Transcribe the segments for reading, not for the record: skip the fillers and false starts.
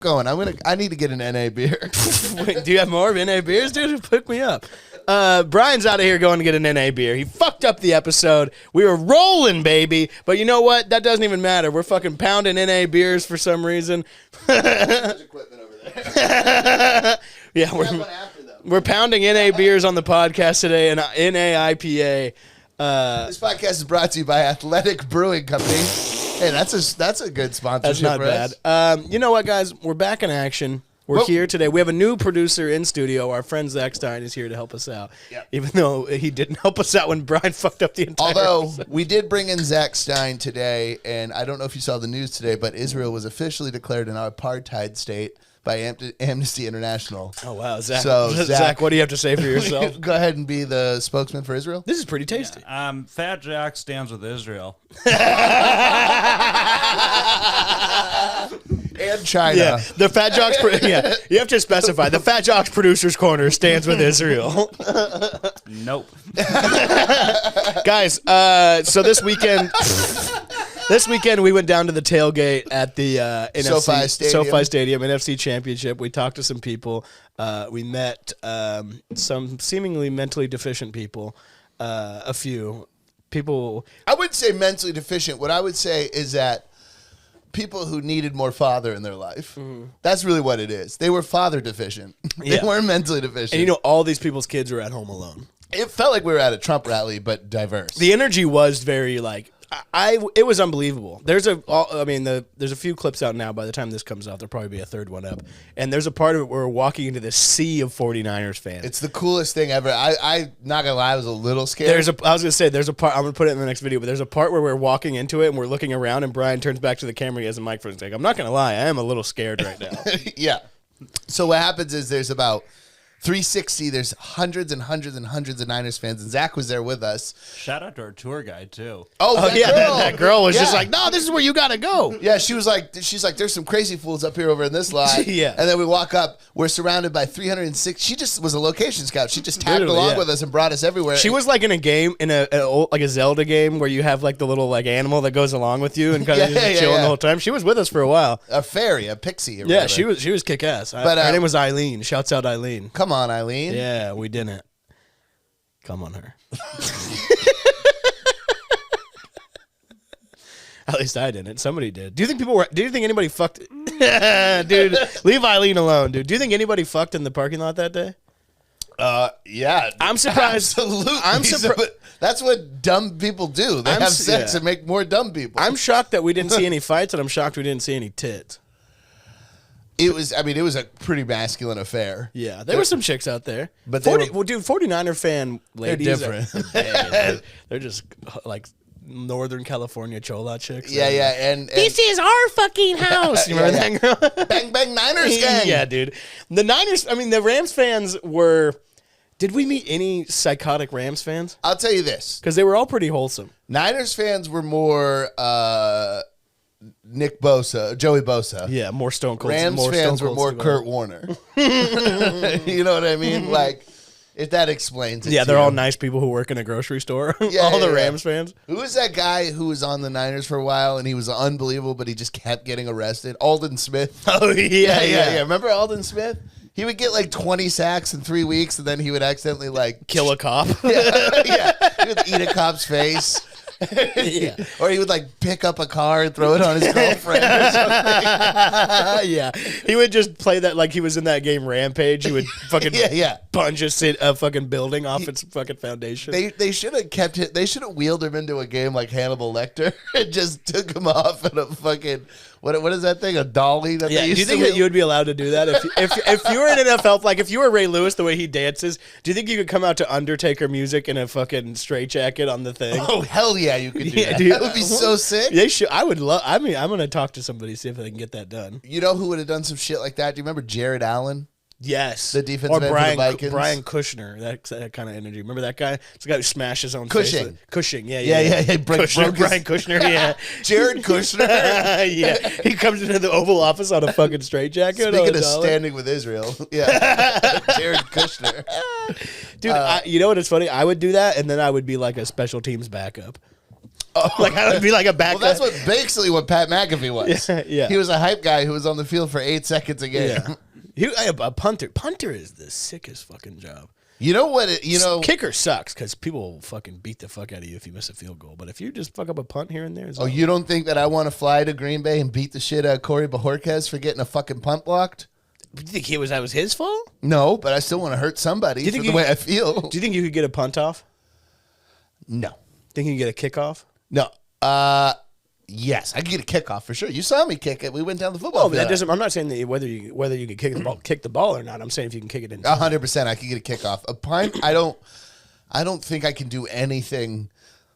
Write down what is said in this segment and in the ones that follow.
going. I need to get an NA beer. Wait, do you have more of NA beers, dude? Hook me up. Brian's out of here going to get an NA beer. He fucked up the episode. We were rolling, baby. But you know what? That doesn't even matter. We're fucking pounding NA beers for some reason. There's equipment over there. Yeah, we're pounding NA beers on the podcast today, and NA IPA. This podcast is brought to you by Athletic Brewing Company. Hey, that's a good sponsorship. That's not bad. You know what, guys? We're back in action. We're here today. We have a new producer in studio. Our friend Zach Stein is here to help us out. Yep. Even though he didn't help us out when Brian fucked up the entire episode. We did bring in Zach Stein today, and I don't know if you saw the news today, but Israel was officially declared an apartheid state by Amnesty International. Oh, wow. Zach, so, Zach, what do you have to say for yourself? Go ahead and be the spokesman for Israel. This is pretty tasty. Yeah, Fat Jack stands with Israel. And China. Yeah, the Fat Jocks. Yeah, you have to specify. The Fat Jocks Producers Corner stands with Israel. Nope. Guys, so this weekend we went down to the tailgate at the SoFi Stadium, NFC Championship. We talked to some people. We met some seemingly mentally deficient people. A few people. I wouldn't say mentally deficient. What I would say is that people who needed more father in their life. Mm-hmm. That's really what it is. They were father deficient. They weren't mentally deficient. And you know, all these people's kids were at home alone. It felt like we were at a Trump rally, but diverse. The energy was very like. It was unbelievable. There's a few clips out now. By the time this comes out, there'll probably be a third one up. And there's a part of it where we're walking into this sea of 49ers fans. It's the coolest thing ever. I not gonna lie, I was a little scared. I was gonna say there's a part. I'm gonna put it in the next video. But there's a part where we're walking into it and we're looking around, and Brian turns back to the camera. He has a microphone. He's like, "I'm not gonna lie, I am a little scared right now." Yeah. So what happens is there's about 360. There's hundreds and hundreds and hundreds of Niners fans, and Zach was there with us. Shout out to our tour guide too. Oh yeah, that girl was just like, "No, this is where you gotta go." Yeah, she's like, "There's some crazy fools up here over in this line." Yeah, and then we walk up. We're surrounded by 306. She just was a location scout. She just tagged along with us and brought us everywhere. She was like in a game in like a Zelda game where you have like the little like animal that goes along with you and kind of chilling the whole time. She was with us for a while. A fairy, a pixie. Or yeah, whatever. she was kick ass. But her name was Eileen. Shouts out Eileen. Come on, Eileen. Yeah, we didn't. Come on her. At least I didn't. Somebody did. Do you think anybody fucked? Dude, leave Eileen alone, dude. Do you think anybody fucked in the parking lot that day? Yeah. I'm surprised. Absolutely. I'm surprised. That's what dumb people do. They have sex and make more dumb people. I'm shocked that we didn't see any fights, and I'm shocked we didn't see any tits. It was a pretty masculine affair. Yeah, there were some chicks out there. But 49er fan ladies. They're different. They're just like Northern California chola chicks. Yeah, and this is our fucking house. You remember that girl? Bang, bang, Niners gang. Yeah, dude. The Niners, the Rams fans were... Did we meet any psychotic Rams fans? I'll tell you this. Because they were all pretty wholesome. Niners fans were more... Nick Bosa, Joey Bosa. Yeah, more Stone Cold. Rams fans were more Kurt Warner. You know what I mean? Like, if that explains it. Yeah, they're all nice people who work in a grocery store. Yeah, all the Rams fans. Who was that guy who was on the Niners for a while and he was unbelievable, but he just kept getting arrested? Alden Smith. Oh, yeah. Remember Alden Smith? He would get like 20 sacks in 3 weeks, and then he would accidentally like kill a cop. Yeah. He would eat a cop's face. Yeah. Or he would like pick up a car and throw it on his girlfriend or something. Yeah. He would just play that like he was in that game Rampage. He would fucking punch a fucking building off its fucking foundation. They should have kept it. They should have wheeled him into a game like Hannibal Lecter and just took him off in a fucking what is that thing? A dolly that they used do you think that you would be allowed to do that if you were an NFL, like if you were Ray Lewis the way he dances? Do you think you could come out to Undertaker music in a fucking straitjacket on the thing? Oh hell yeah, you could do that. Dude, that would be so sick. They should. I would love. I'm gonna talk to somebody, see if I can get that done. You know who would have done some shit like that? Do you remember Jared Allen? Yes. The defensive end for the Vikings. Brian Kushner, that kind of energy. Remember that guy? It's the guy who smashed his own Cushing. face. Cushing, yeah. Brian Kushner, yeah. Jared Kushner. Yeah. He comes into the Oval Office on a fucking straitjacket. Speaking of standing with Israel. Yeah. Jared Kushner. Dude, you know what? It's funny? I would do that, and then I would be like a special teams backup. Like I would be like a backup. Well, that's what Pat McAfee was. Yeah. He was a hype guy who was on the field for 8 seconds a game. A punter. Punter is the sickest fucking job. You know what? Kicker sucks because people will fucking beat the fuck out of you if you miss a field goal. But if you just fuck up a punt here and there, Oh, you don't think that I want to fly to Green Bay and beat the shit out of Corey Bojorquez for getting a fucking punt blocked? Do you think that was his fault? No, but I still want to hurt somebody for the way I feel. Do you think you could get a punt off? No. Think you can get a kickoff? No. Yes, I could get a kickoff for sure. You saw me kick it. We went down the football field. That doesn't. I'm not saying that whether you can kick the ball or not. I'm saying if you can kick it in. 100%, I could get a kickoff. A punt, I don't think I can do anything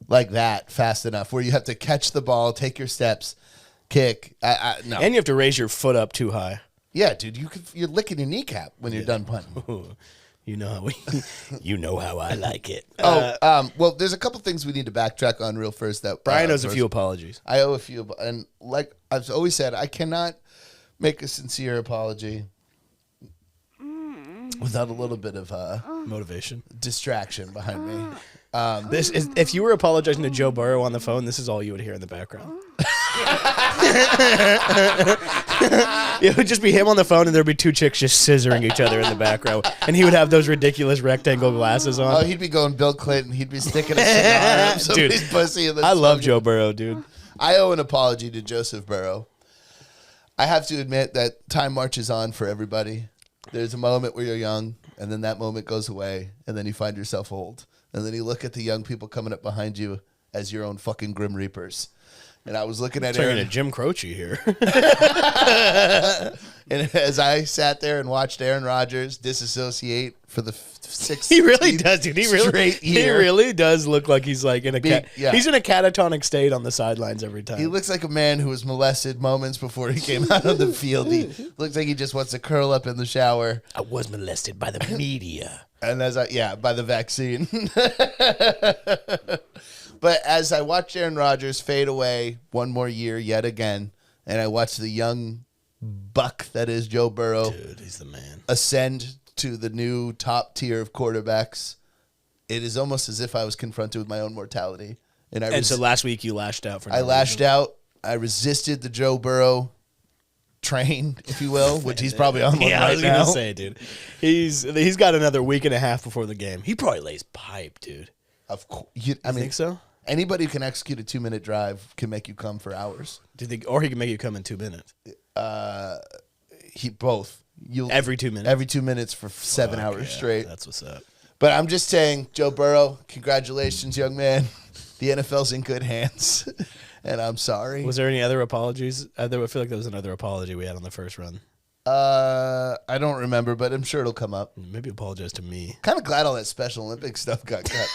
like that fast enough. Where you have to catch the ball, take your steps, kick. No. And you have to raise your foot up too high. Yeah, dude, you're licking your kneecap when you're done punting. You know how I like it. Well, there's a couple things we need to backtrack on real first. That Brian owes a few apologies. I owe a few, and like I've always said, I cannot make a sincere apology without a little bit of Motivation, distraction behind me. This is if you were apologizing to Joe Burrow on the phone, this is all you would hear in the background. It would just be him on the phone, and there'd be two chicks just scissoring each other in the background, and he would have those ridiculous rectangle glasses on. Oh, he'd be going Bill Clinton. He'd be sticking a cigar up somebody's pussy. And I love Joe Burrow, dude. I owe an apology to Joseph Burrow. I have to admit that time marches on for everybody. There's a moment where you're young, and then that moment goes away, and then you find yourself old. And then you look at the young people coming up behind you as your own fucking Grim Reapers. And I was looking at Aaron. Turning to Jim Croce here. And as I sat there and watched Aaron Rodgers disassociate for the sixth he really does, dude. He really does look like he's like in a he's in a catatonic state on the sidelines every time. He looks like a man who was molested moments before he came out on the field. He looks like he just wants to curl up in the shower. I was molested by the media. And by the vaccine. But as I watched Aaron Rodgers fade away one more year yet again, and I watched the young buck that is Joe Burrow, dude, he's the man, ascend to the new top tier of quarterbacks, it is almost as if I was confronted with my own mortality. And so last week you lashed out. I lashed out. I resisted the Joe Burrow train, if you will, which he's probably on one right now. I was gonna say, dude, he's got another week and a half before the game. He probably lays pipe, dude. Of course, I think so. Anybody who can execute a 2-minute drive can make you come for hours. Do you think, or he can make you come in 2 minutes? Both. Every 2 minutes. Every 2 minutes for 7 hours straight. That's what's up. But I'm just saying, Joe Burrow, congratulations, young man. The NFL's in good hands, and I'm sorry. Was there any other apologies? I feel like there was another apology we had on the first run. I don't remember, but I'm sure it'll come up. Maybe apologize to me. Kind of glad all that Special Olympics stuff got cut.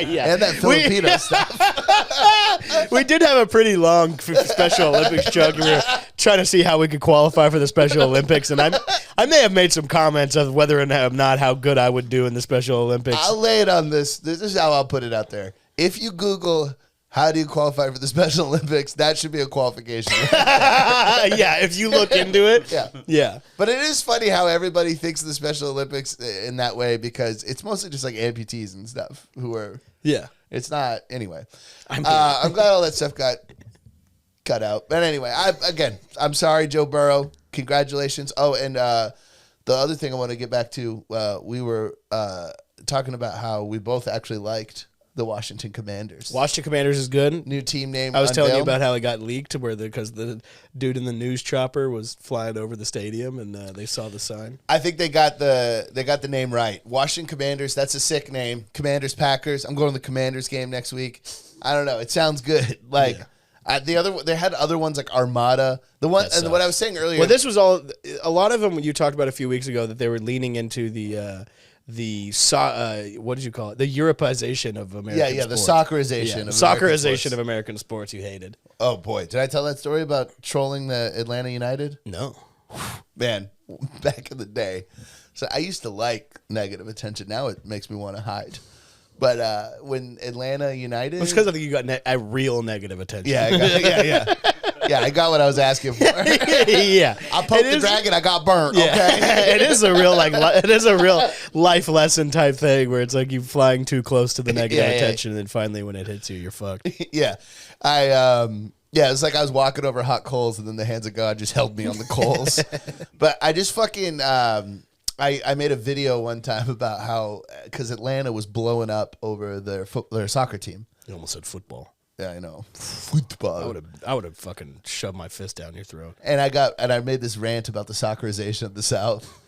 Yeah, and that Filipino stuff. We did have a pretty long Special Olympics joke. We were trying to see how we could qualify for the Special Olympics, and I may have made some comments of whether or not how good I would do in the Special Olympics. I'll lay it on this. This is how I'll put it out there. If you Google how do you qualify for the Special Olympics, that should be a qualification. Yeah, if you look into it. Yeah. But it is funny how everybody thinks of the Special Olympics in that way because it's mostly just like amputees and stuff who are. Yeah. It's not. Anyway. I'm glad all that stuff got cut out. But anyway, I'm sorry, Joe Burrow. Congratulations. Oh, and the other thing I want to get back to, we were talking about how we both actually liked the Washington Commanders. Washington Commanders is good. New team name. I was telling you about how it got leaked because the dude in the news chopper was flying over the stadium and they saw the sign. I think they got the name right. Washington Commanders. That's a sick name. Commanders Packers. I'm going to the Commanders game next week. I don't know. It sounds good. Like they had other ones like Armada. The one and what I was saying earlier. Well, this was a lot of them you talked about a few weeks ago that they were leaning into the what did you call it? The Europeization of American sports. The soccerization. Of American sports you hated. Oh, boy. Did I tell that story about trolling the Atlanta United? No. Man, back in the day. So I used to like negative attention. Now it makes me want to hide. But when Atlanta United... It's because I think you got a real negative attention. Yeah. Yeah, I got what I was asking for. Yeah, I poked the dragon, I got burnt. Yeah. Okay. It is a real it is a real life lesson type thing where it's like you flying too close to the negative attention, and then finally when it hits you, you're fucked. Yeah, it's like I was walking over hot coals, and then the hands of God just held me on the coals. But I just fucking I made a video one time about how because Atlanta was blowing up over their soccer team. You almost said football. Yeah, I know. Football. I would have fucking shoved my fist down your throat. And I made this rant about the soccerization of the South.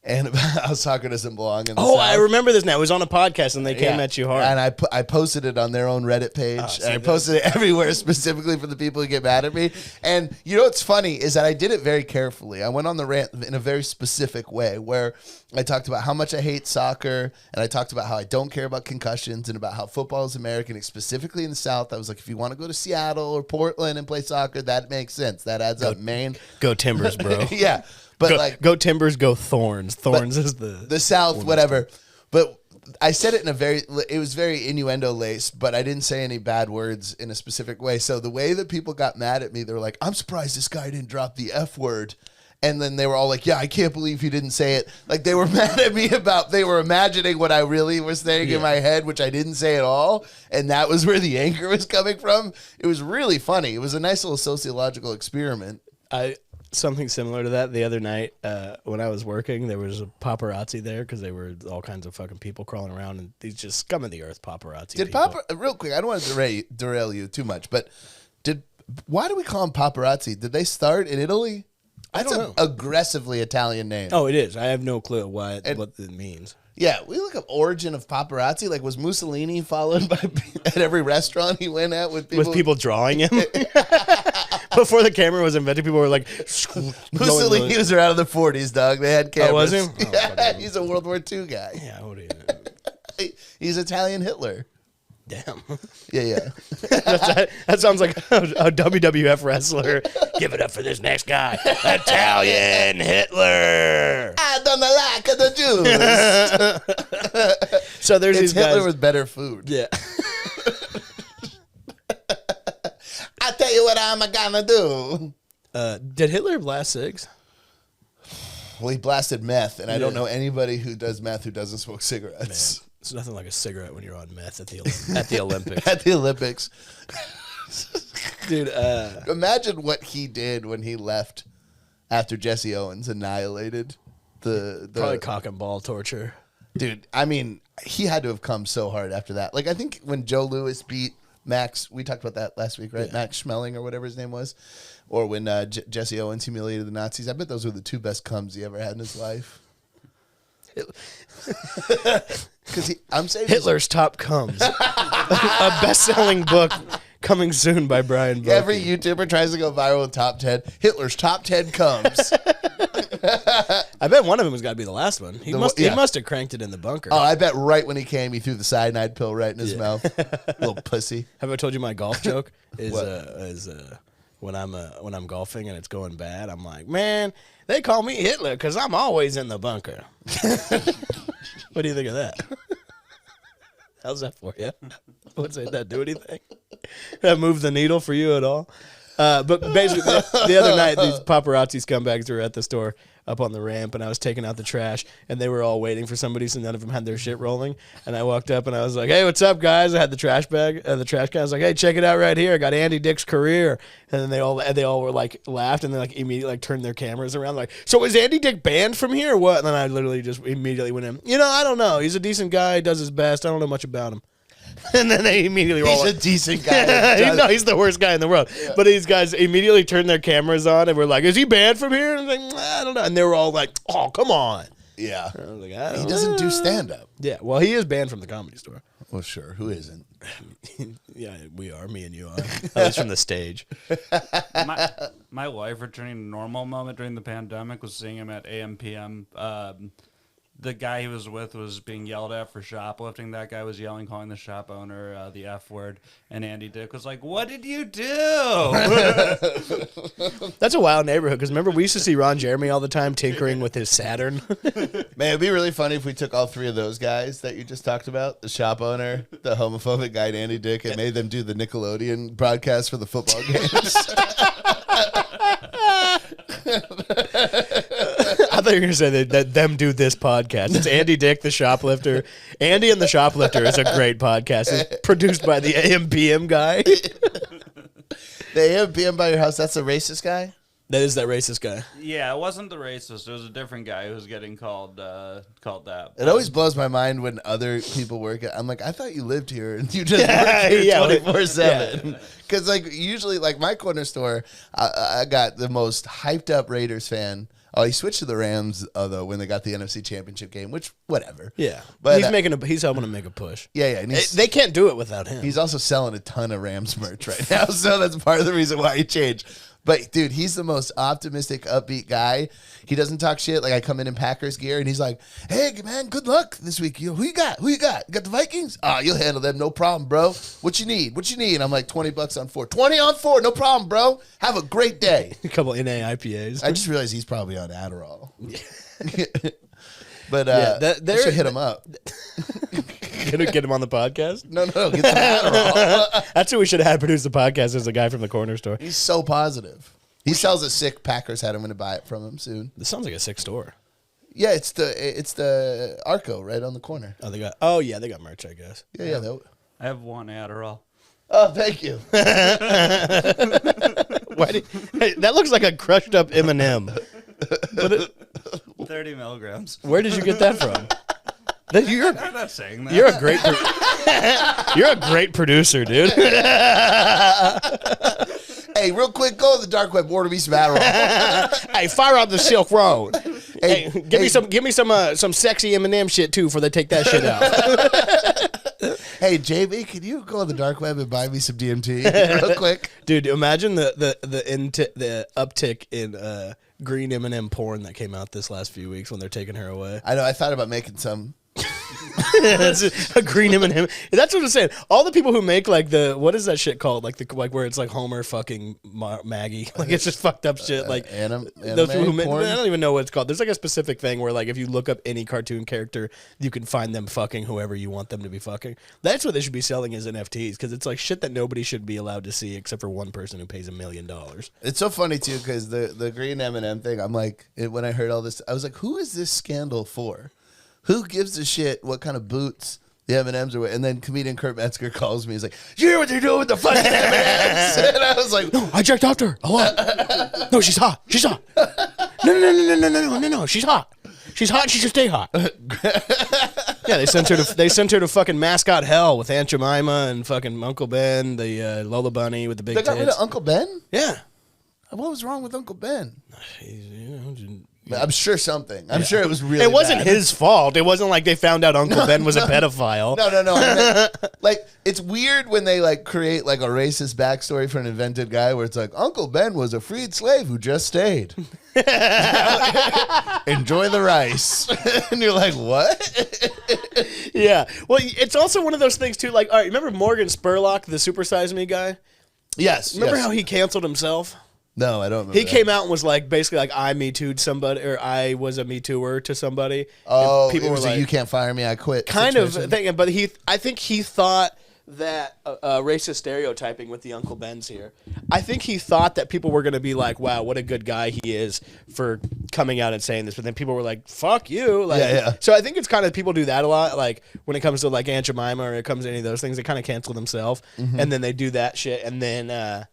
And about how soccer doesn't belong in the South. I remember this now. It was on a podcast, and they came at you hard. And I posted it on their own Reddit page. And I posted it everywhere specifically for the people who get mad at me. And you know what's funny is that I did it very carefully. I went on the rant in a very specific way where I talked about how much I hate soccer, and I talked about how I don't care about concussions and about how football is American, specifically in the South. I was like, if you want to go to Seattle or Portland and play soccer, that makes sense. That adds up, man. Go Timbers, bro. Yeah. But go Timbers, go Thorns. Thorns is the South, whatever. But I said it it was very innuendo laced, but I didn't say any bad words in a specific way. So the way that people got mad at me, they were like, I'm surprised this guy didn't drop the F word. And then they were all like, yeah, I can't believe he didn't say it. Like they were mad at me they were imagining what I really was saying in my head, which I didn't say at all. And that was where the anger was coming from. It was really funny. It was a nice little sociological experiment. Something similar to that the other night when I was working, there was a paparazzi there because they were all kinds of fucking people crawling around, and these just scum of the earth paparazzi. Real quick, I don't want to derail you too much, but why do we call them paparazzi? Did they start in Italy? I don't know. Aggressively Italian name. Oh, it is. I have no clue what it means. Yeah, we look up origin of paparazzi. Like, was Mussolini followed by at every restaurant he went at with people? With people drawing him? Before the camera was invented, people were like... Mussolini was around in the 40s, dog. They had cameras. Oh, was he? Yeah, he's a World War II guy. Yeah, what do you know? He's Italian Hitler. Damn. Yeah. That sounds like a WWF wrestler. Give it up for this next guy. Italian Hitler. I don't like the Jews. So there's these Hitler guys. with better food. Yeah. I tell you what I'm gonna do. Did Hitler blast cigs? Well, he blasted meth, and I don't know anybody who does meth who doesn't smoke cigarettes. Man, it's nothing like a cigarette when you're on meth at the Olympics. At the Olympics. Dude, imagine what he did when he left after Jesse Owens annihilated the probably cock and ball torture. Dude, I mean, he had to have come so hard after that. Like, I think when Joe Louis beat Max, we talked about that last week, right? Yeah. Max Schmeling or whatever his name was. Or when Jesse Owens humiliated the Nazis. I bet those were the two best comes he ever had in his life. Because I'm saying Hitler's Top Comes. A best-selling book coming soon by Brian. Every YouTuber tries to go viral with top 10. Hitler's Top 10 Comes. I bet one of them has got to be the last one. He must have cranked it in the bunker. Oh, I bet right when he came, he threw the cyanide pill right in his mouth. Little pussy. Have I told you my golf joke? When I'm golfing and it's going bad, I'm like, man, they call me Hitler because I'm always in the bunker. What do you think of that? How's that for you? Did that do anything? Did that move the needle for you at all? But basically, the other night, these paparazzi scumbags were at the store up on the ramp, and I was taking out the trash, and they were all waiting for somebody, so none of them had their shit rolling. And I walked up, and I was like, hey, what's up, guys? I had the trash can. I was like, hey, check it out right here. I got Andy Dick's career. And then they all were like, laughed, and then like immediately like turned their cameras around, like, so is Andy Dick banned from here or what? And then I literally just immediately went in, I don't know. He's a decent guy. He does his best. I don't know much about him. And then they immediately roll. He's a decent guy. No, he's the worst guy in the world. Yeah. But these guys immediately turned their cameras on and were like, is he banned from here? And I was like, I don't know. And they were all like, oh, come on. Yeah. I was like, he doesn't do stand-up. Yeah, well, he is banned from the Comedy Store. Well, sure. Who isn't? Yeah, we are. Me and you are. At least from the stage. My life returning to normal moment during the pandemic was seeing him at AM/PM the guy he was with was being yelled at for shoplifting. That guy was yelling, calling the shop owner the F word. And Andy Dick was like, "What did you do?" That's a wild neighborhood, because remember, we used to see Ron Jeremy all the time tinkering with his Saturn. Man, it'd be really funny if we took all three of those guys that you just talked about, the shop owner, the homophobic guy, and Andy Dick, and made them do the Nickelodeon broadcast for the football games. I thought you were going to say that them do this podcast. It's Andy Dick, the Shoplifter. Andy and the Shoplifter is a great podcast. It's produced by the AM/PM guy. The AM/PM by your house, that's a racist guy? That is that racist guy. Yeah, it wasn't the racist. It was a different guy who was getting called that. It always blows my mind when other people work at. I'm like, I thought you lived here and you just work here 24/7. Because like usually, like my corner store, I got the most hyped up Raiders fan. Oh, he switched to the Rams though when they got the NFC Championship game, which whatever. Yeah, but he's helping to make a push. Yeah, and they can't do it without him. He's also selling a ton of Rams merch right now, so that's part of the reason why he changed. But, dude, he's the most optimistic, upbeat guy. He doesn't talk shit. Like, I come in Packers gear, and he's like, hey, man, good luck this week. Who you got? You got the Vikings? You'll handle them. No problem, bro. What you need? And I'm like, $20 on 4. 20 on 4. No problem, bro. Have a great day. A couple NA IPAs. I just realized he's probably on Adderall. But I should hit him up. Gonna get him on the podcast? No, get some Adderall. That's who we should have had produce the podcast, is the guy from the corner store. He's so positive. He sells a sick Packers hat. I'm going to buy it from him soon. This sounds like a sick store. Yeah, it's the Arco right on the corner. They got merch, I guess. Yeah. I have one Adderall. Oh, thank you. That looks like a crushed up Eminem. 30 milligrams. Where did you get that from? I'm not saying that. You're a great producer, dude. Hey, real quick, go to the dark web, order me some Adderall. Hey, fire out the Silk Road. Hey, give me some sexy Eminem shit too, before they take that shit out. Hey, JB, can you go on the dark web and buy me some DMT real quick? Dude, imagine the uptick in green Eminem porn that came out this last few weeks when they're taking her away. I know. I thought about making some. A green M&M. That's what I'm saying. All the people who make like what is that shit called? Like where it's like Homer fucking Maggie. Like it's just fucked up shit. Like anime those people who make, porn? I don't even know what it's called. There's like a specific thing where like if you look up any cartoon character, you can find them fucking whoever you want them to be fucking. That's what they should be selling as NFTs, because it's like shit that nobody should be allowed to see except for one person who pays $1 million. It's so funny too, because the green M&M thing. I'm like, when I heard all this, I was like, who is this scandal for? Who gives a shit what kind of boots the M&Ms are with? And then comedian Kurt Metzger calls me. He's like, you hear what they're doing with the fucking M&Ms? And I was like, no, I checked after her. A lot. No, she's hot. She's hot. No. She's hot. She's hot. She should stay hot. Yeah, they sent her to fucking mascot hell with Aunt Jemima and fucking Uncle Ben, the Lola Bunny with the big they tits. got rid of Uncle Ben? Yeah. What was wrong with Uncle Ben? Yeah. I'm sure something. I'm sure it was really It wasn't bad. his fault. It wasn't like they found out Uncle Ben was a pedophile. No. I mean, like, it's weird when they like create like a racist backstory for an invented guy where it's like Uncle Ben was a freed slave who just stayed. Enjoy the rice. And you're like, what? Yeah. Well, it's also one of those things too. Like, all right, remember Morgan Spurlock, the Super Size Me guy? Yes. Remember how he canceled himself? No, I don't remember. He came out and was like, basically like, I Me Too'd somebody, or I was a Me Too'er to somebody. Oh, and people were like, you can't fire me, I quit. Kind of thing. But I think he thought that racist stereotyping with the Uncle Ben's here. I think he thought that people were going to be like, wow, what a good guy he is for coming out and saying this. But then people were like, fuck you. Like, yeah. So I think it's kind of, people do that a lot. Like when it comes to like Aunt Jemima or it comes to any of those things, they kind of cancel themselves. Mm-hmm. And then they do that shit. And then,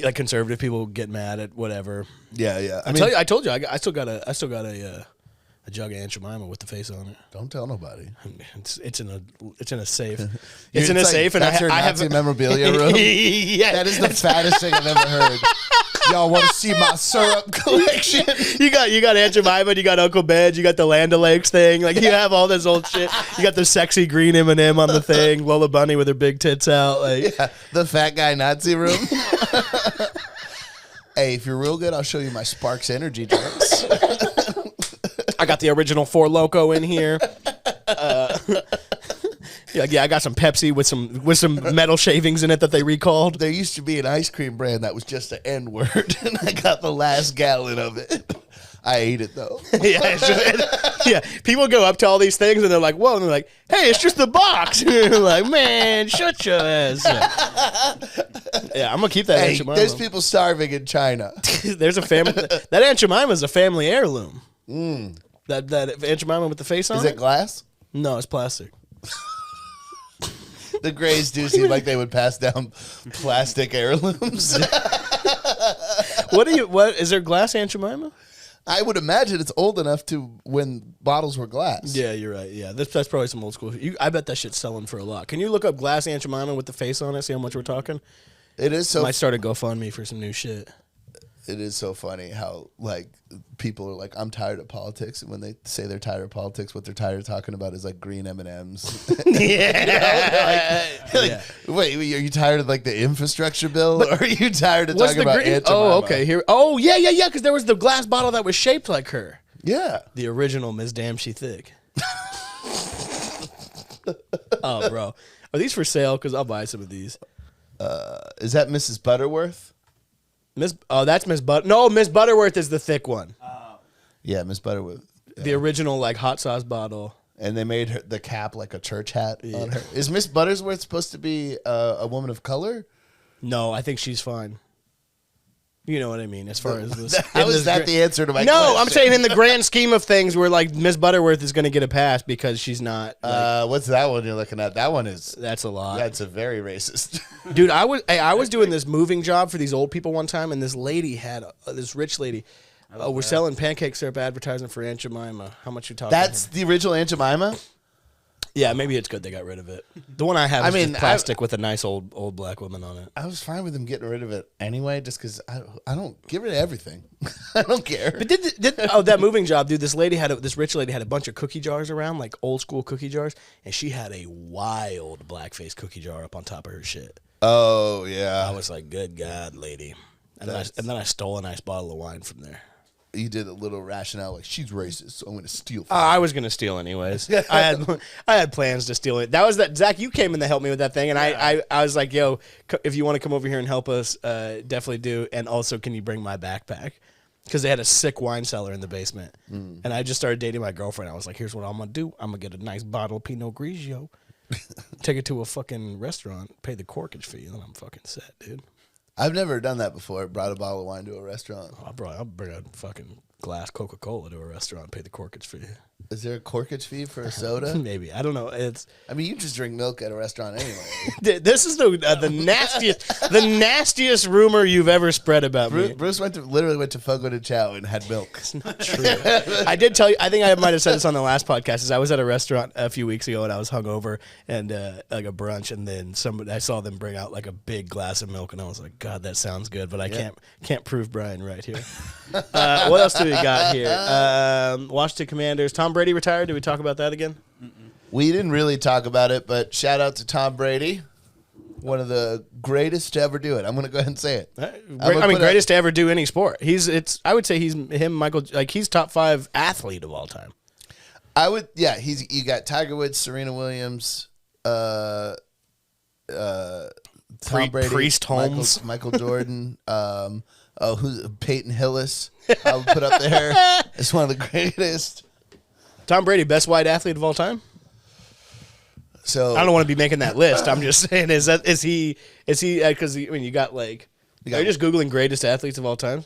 like conservative people get mad at whatever. Yeah. I told you, I still got a jug of Aunt Jemima with the face on it. Don't tell nobody. It's in a safe. It's in a like, safe, and that's your I Nazi have memorabilia room. Yeah, that is the fattest thing I've ever heard. Y'all want to see my syrup collection? You got Aunt Jemima, and you got Uncle Ben, you got the Land O'Lakes thing. Like you have all this old shit. You got the sexy green M&M on the thing. Lola Bunny with her big tits out. Like the fat guy Nazi room. Hey, if you're real good, I'll show you my Sparks energy drinks. I got the original Four Loko in here. Yeah, I got some Pepsi with some metal shavings in it that they recalled. There used to be an ice cream brand that was just the N-word, and I got the last gallon of it. I ate it, though. Yeah, people go up to all these things, and they're like, whoa, and they're like, hey, it's just the box. And you're like, man, shut your ass. Yeah, I'm going to keep that Aunt Jemima. There's people starving in China. There's a family. That Aunt Jemima's a family heirloom. That Aunt Jemima with the face on Is it glass? No, it's plastic. The Grays do seem like they would pass down plastic heirlooms. What is there glass Aunt Jemima? I would imagine it's old enough to when bottles were glass. Yeah, you're right. Yeah, that's probably some old school. I bet that shit's selling for a lot. Can you look up glass Aunt Jemima with the face on it? See how much we're talking? It is so. Might start a GoFundMe for some new shit. It is so funny how like people are like, I'm tired of politics, and when they say they're tired of politics, what they're tired of talking about is like green M&Ms. Yeah. Wait, are you tired of like the infrastructure bill, or are you tired of talking about Aunt Jemima? Oh, okay. Here. Oh, yeah. Because there was the glass bottle that was shaped like her. Yeah, the original Miss Damn She Thick. Oh, bro, are these for sale? Because I'll buy some of these. Is that Mrs. Butterworth? That's Miss No, Miss Butterworth is the thick one. Yeah, Miss Butterworth. Yeah. The original like hot sauce bottle. And they made the cap like a church hat on her. Is Miss Butterworth supposed to be a woman of color? No, I think she's fine. You know what I mean, as far as this. How is that the answer to my question? No, I'm saying in the grand scheme of things, where like Miss Butterworth is going to get a pass because she's not. Like, what's that one you're looking at? That one is. That's a lot. That's a very racist. Dude, I was doing this moving job for these old people one time, and this lady had this rich lady. We're selling pancake syrup advertising for Aunt Jemima. How much you talking? That's the original Aunt Jemima? Yeah, maybe it's good they got rid of it. The one I have is just plastic with a nice old black woman on it. I was fine with them getting rid of it anyway, just because I don't get rid of everything. I don't care. But that moving job, dude, this rich lady had a bunch of cookie jars around, like old school cookie jars, and she had a wild blackface cookie jar up on top of her shit. Oh, yeah. I was like, good God, lady. And then I stole a nice bottle of wine from there. You did a little rationale like, she's racist, so I'm going to steal from I was going to steal anyways. I had plans to steal it. That was that. Zach, you came in to help me with that thing, and I was like, yo, if you want to come over here and help us, definitely do. And also, can you bring my backpack? Because they had a sick wine cellar in the basement. And I just started dating my girlfriend. I was like, here's what I'm going to do. I'm going to get a nice bottle of Pinot Grigio, take it to a fucking restaurant, pay the corkage fee, and then I'm fucking set, dude. I've never done that before. Brought a bottle of wine to a restaurant. I'll bring a fucking glass Coca-Cola to a restaurant, pay the corkage fee. Is there a corkage fee for a soda? Maybe. I don't know. I mean, you just drink milk at a restaurant anyway. This is the nastiest rumor you've ever spread about me. Bruce literally went to Fogo de Chao and had milk. It's not true. I did tell you. I think I might have said this on the last podcast. Is I was at a restaurant a few weeks ago and I was hungover and like a brunch, and then I saw them bring out like a big glass of milk, and I was like, God, that sounds good, but I can't prove Bryan right here. What else do we got here? Washington Commanders. Tom Brady retired. Did we talk about that again? We didn't really talk about it, but shout out to Tom Brady, one of the greatest to ever do it. I'm going to go ahead and say it. Greatest to ever do any sport. I would say he's Michael. Like he's top 5 athlete of all time. I would. Yeah, you got Tiger Woods, Serena Williams, Tom Brady, Priest Holmes, Michael Jordan. Who's Peyton Hillis? I would put up there as one of the greatest. Tom Brady, best white athlete of all time. So I don't want to be making that list. I'm just saying, is he? Because you got like, are you just googling greatest athletes of all time?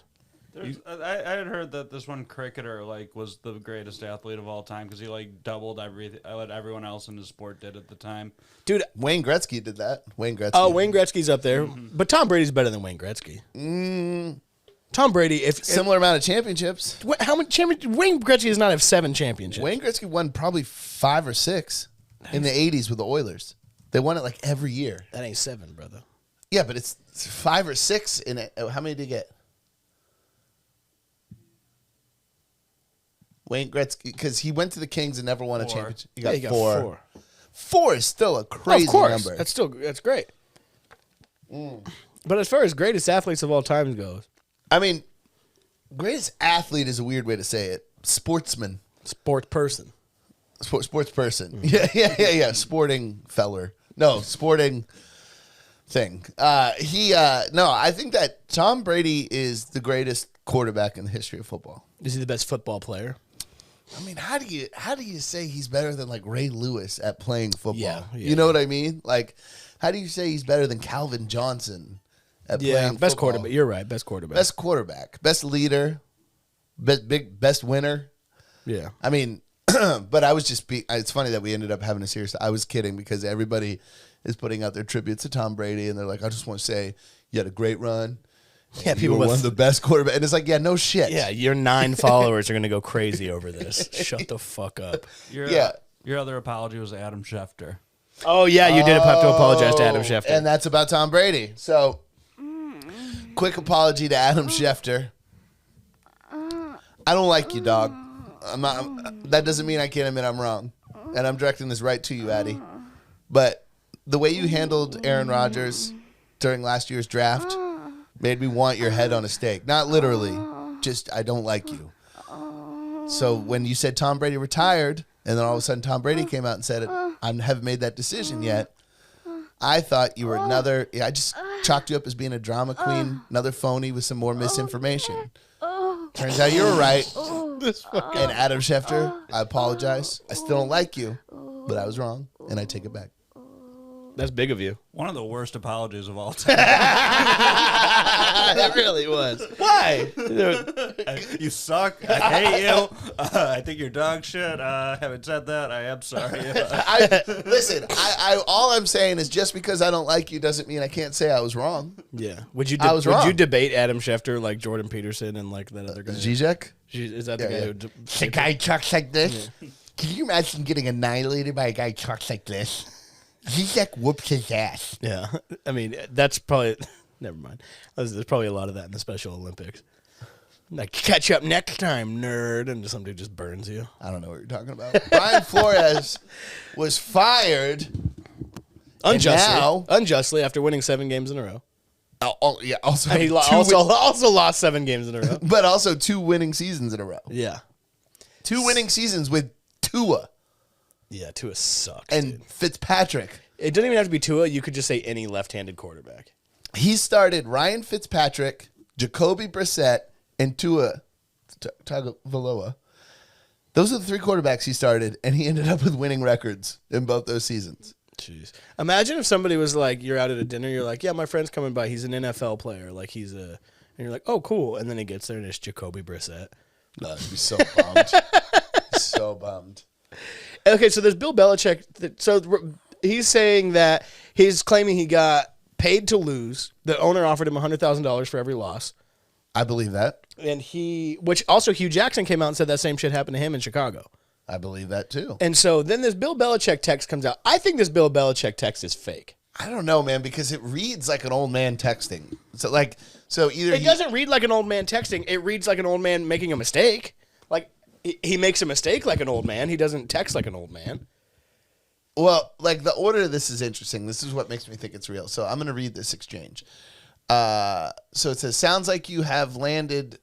I had heard that this one cricketer was the greatest athlete of all time because he doubled what everyone else in the sport did at the time. Dude, Wayne Gretzky did that. Wayne Gretzky. Oh, Wayne Gretzky's up there, but Tom Brady's better than Wayne Gretzky. Tom Brady, similar amount of championships. How many championships? Wayne Gretzky does not have 7 championships. Wayne Gretzky won probably 5 or 6 in the 80s with the Oilers. They won it every year. That ain't 7, brother. Yeah, but it's 5 or 6 in it. How many did he get? Wayne Gretzky, because he went to the Kings and never won a championship. He got 4. 4 is still a crazy number. That's great. But as far as greatest athletes of all time goes, I mean, greatest athlete is a weird way to say it. Sportsman. Sport person. Sports person. Yeah. Sporting feller. No, sporting thing. No, I think that Tom Brady is the greatest quarterback in the history of football. Is he the best football player? I mean, how do you say he's better than like Ray Lewis at playing football? Yeah. You know what I mean? Like, how do you say he's better than Calvin Johnson at playing best football? quarterback. You're right, best quarterback. Best quarterback, best leader, best winner. Yeah. I mean, but I was just it's funny that we ended up having a serious. I was kidding because everybody is putting out their tributes to Tom Brady, and they're like, I just want to say you had a great run. Yeah, you were one of the best quarterback, and it's like, yeah, no shit. Yeah, your 9 followers are gonna go crazy over this. Shut the fuck up. Your other apology was Adam Schefter. Oh yeah, you did have to apologize to Adam Schefter. And that's about Tom Brady. So, quick apology to Adam Schefter. I don't like you, dog. That doesn't mean I can't admit I'm wrong. And I'm directing this right to you, Addy. But the way you handled Aaron Rodgers during last year's draft made me want your head on a stake. Not literally, just I don't like you. So when you said Tom Brady retired, and then all of a sudden Tom Brady came out and said, I haven't made that decision yet, I thought you were another, I just chalked you up as being a drama queen, another phony with some more misinformation. Turns out you were right. And Adam Schefter, I apologize. I still don't like you, but I was wrong, and I take it back. That's big of you. One of the worst apologies of all time. That really was. Why? You suck. I hate you. I think you're dog shit. Having said that, I am sorry. Listen, all I'm saying is just because I don't like you doesn't mean I can't say I was wrong. Yeah. Would you debate Adam Schefter like Jordan Peterson and like that other guy? Zizek? Is that the guy who... The guy talks like this? Yeah. Can you imagine getting annihilated by a guy who talks like this? Zizek whoops his ass. Yeah. I mean, that's probably... Never mind. There's probably a lot of that in the Special Olympics. Like, catch up next time, nerd. And some dude just burns you. I don't know what you're talking about. Brian Flores was fired. Unjustly after winning 7 games in a row. Also, he also lost 7 games in a row. But also 2 winning seasons in a row. Yeah. 2 winning seasons with Tua. Yeah, Tua sucks. And dude. Fitzpatrick. It doesn't even have to be Tua. You could just say any left-handed quarterback. He started Ryan Fitzpatrick, Jacoby Brissett, and Tua Tagovailoa. Those are the 3 quarterbacks he started, and he ended up with winning records in both those seasons. Jeez. Imagine if somebody was like, you're out at a dinner, you're like, yeah, my friend's coming by. He's an NFL player. Like, and you're like, oh, cool. And then he gets there, and it's Jacoby Brissett. No, I'd be so bummed. So bummed. Okay, so there's Bill Belichick. So he's saying that he's claiming he got paid to lose. The owner offered him $100,000 for every loss. I believe that. And which also Hugh Jackson came out and said that same shit happened to him in Chicago. I believe that too. And so then this Bill Belichick text comes out. I think this Bill Belichick text is fake. I don't know, man, because it reads like an old man texting. So either it doesn't read like an old man texting. It reads like an old man making a mistake. Like he makes a mistake like an old man. He doesn't text like an old man. Well, like the order of this is interesting. This is what makes me think it's real. So I'm going to read this exchange. So it says, sounds like you've landed.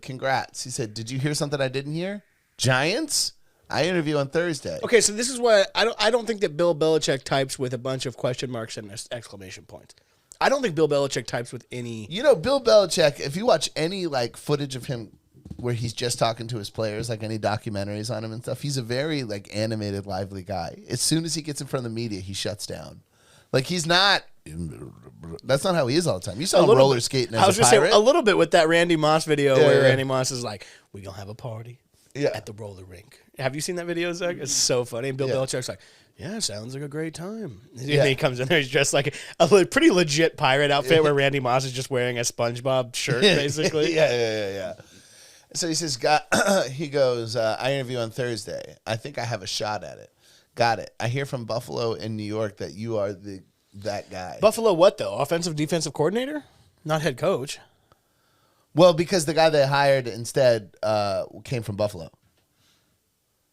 Congrats. He said, did you hear something I didn't hear? Giants? I interview on Thursday. Okay, so this is what I don't think that Bill Belichick types with a bunch of question marks and exclamation points. I don't think Bill Belichick types with any. You know, Bill Belichick, if you watch any like footage of him where he's just talking to his players, like any documentaries on him and stuff, he's a very like animated, lively guy. As soon as he gets in front of the media, he shuts down. Like he's not. That's not how he is all the time. You saw him roller skating as a pirate. I was going to say a little bit with that Randy Moss video where Randy Moss is like, "We gonna have a party at the roller rink." Have you seen that video, Zach? It's so funny. And Bill Belichick's like, "Yeah, sounds like a great time." And he comes in there, he's dressed like a pretty legit pirate outfit where Randy Moss is just wearing a SpongeBob shirt, basically. Yeah. So he says, he goes, I interview on Thursday. I think I have a shot at it. Got it. I hear from Buffalo and New York that you are that guy. Buffalo what, though? Offensive defensive coordinator? Not head coach. Well, because the guy they hired instead came from Buffalo.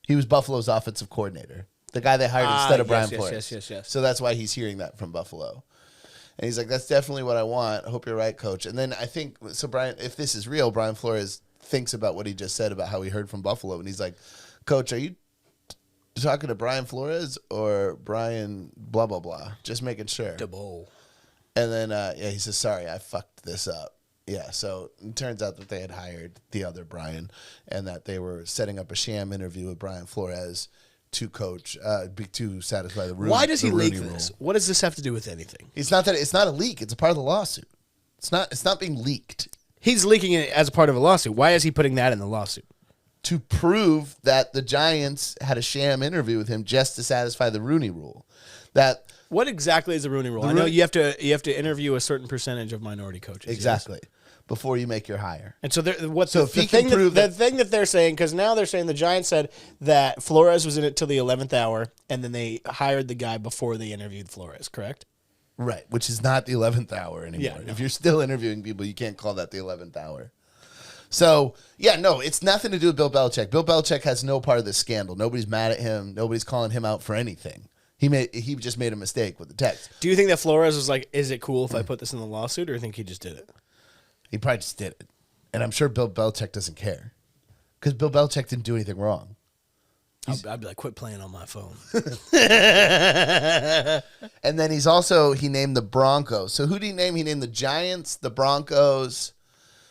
He was Buffalo's offensive coordinator. The guy they hired instead of Brian Flores. Yes. So that's why he's hearing that from Buffalo. And he's like, that's definitely what I want. I hope you're right, coach. And then I think, so Brian, if this is real, Brian Flores thinks about what he just said about how he heard from Buffalo, and he's like, "Coach, are you talking to Brian Flores or Brian blah blah blah?" Just making sure. And then he says, "Sorry, I fucked this up." Yeah, so it turns out that they had hired the other Brian, and that they were setting up a sham interview with Brian Flores to coach, to satisfy the Rooney. Why does he leak Rooney this? rule. What does this have to do with anything? It's not a leak. It's a part of the lawsuit. It's not being leaked. He's leaking it as a part of a lawsuit. Why is he putting that in the lawsuit? To prove that the Giants had a sham interview with him just to satisfy the Rooney rule. What exactly is the Rooney rule? I know you have to interview a certain percentage of minority coaches. Exactly. Yes. Before you make your hire. And so if he can prove the thing that they're saying, because now they're saying the Giants said that Flores was in it till the 11th hour, and then they hired the guy before they interviewed Flores, correct? Right, which is not the 11th hour anymore. Yeah, no. If you're still interviewing people, you can't call that the 11th hour. So, yeah, no, it's nothing to do with Bill Belichick. Bill Belichick has no part of this scandal. Nobody's mad at him. Nobody's calling him out for anything. He just made a mistake with the text. Do you think that Flores was like, is it cool if I put this in the lawsuit, or do you think he just did it? He probably just did it. And I'm sure Bill Belichick doesn't care. Because Bill Belichick didn't do anything wrong. I'd be like, quit playing on my phone. And then he named the Broncos. So who did he name? He named the Giants, the Broncos,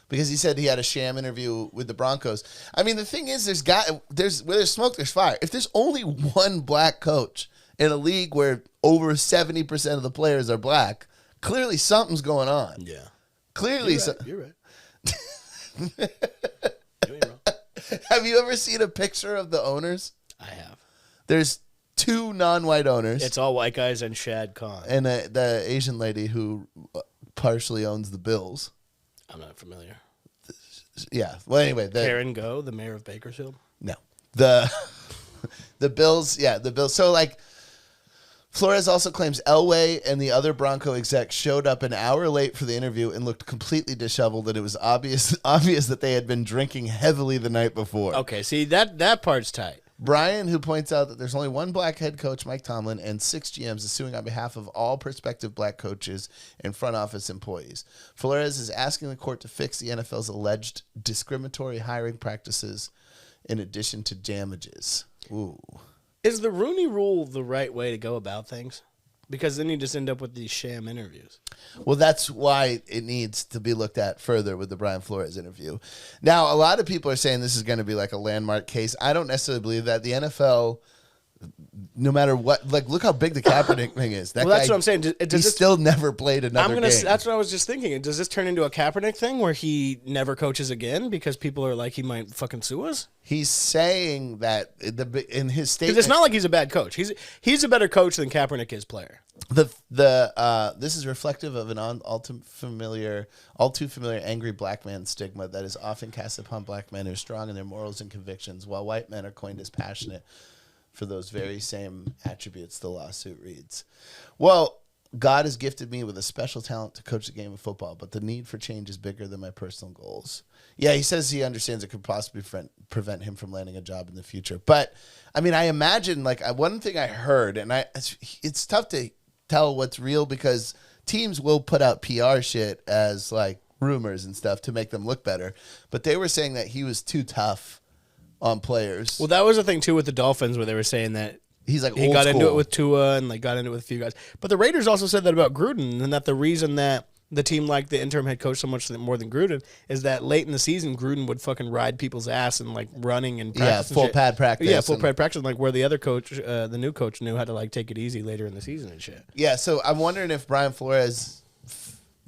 because he said he had a sham interview with the Broncos. I mean, the thing is, where there's smoke, there's fire. If there's only one black coach in a league where over 70% of the players are black, clearly something's going on. Yeah. Clearly, You're right. You ain't wrong. Have you ever seen a picture of the owners? I have. There's two non-white owners. It's all white guys and Shad Khan. And the Asian lady who partially owns the Bills. I'm not familiar. Yeah. Well, anyway. Karen Go, the mayor of Bakersfield? No. The Bills, yeah, the Bills. So, like, Flores also claims Elway and the other Bronco execs showed up an hour late for the interview and looked completely disheveled, and it was obvious that they had been drinking heavily the night before. Okay, see, that part's tight. Bryan, who points out that there's only one black head coach, Mike Tomlin, and 6 GMs, is suing on behalf of all prospective black coaches and front office employees. Flores is asking the court to fix the NFL's alleged discriminatory hiring practices in addition to damages. Ooh. Is the Rooney Rule the right way to go about things? Because then you just end up with these sham interviews. Well, that's why it needs to be looked at further with the Brian Flores interview. Now, a lot of people are saying this is going to be like a landmark case. I don't necessarily believe that. The NFL, no matter what, like, look how big the Kaepernick thing is. That That's guy, what I'm saying. He still never played another game. That's what I was just thinking. Does this turn into a Kaepernick thing where he never coaches again because people are like, he might fucking sue us? He's saying that in his statement. Because it's not like he's a bad coach. He's a better coach than Kaepernick is player. This is reflective of an all too familiar angry black man stigma that is often cast upon black men who are strong in their morals and convictions, while white men are coined as passionate for those very same attributes, the lawsuit reads. Well, God has gifted me with a special talent to coach the game of football, but the need for change is bigger than my personal goals. Yeah, he says he understands it could possibly prevent him from landing a job in the future. But, I mean, I imagine, like, one thing I heard, and it's tough to tell what's real because teams will put out PR shit as, like, rumors and stuff to make them look better. But they were saying that he was too tough on players. Well, that was the thing, too, with the Dolphins where they were saying that he's like he got into it with Tua and like got into it with a few guys. But the Raiders also said that about Gruden, and that the reason that the team liked the interim head coach so much more than Gruden is that late in the season, Gruden would fucking ride people's ass and like running and practice. Full pad practice. Yeah, full pad practice. Like where the other coach, the new coach, knew how to like take it easy later in the season and shit. Yeah, so I'm wondering if Brian Flores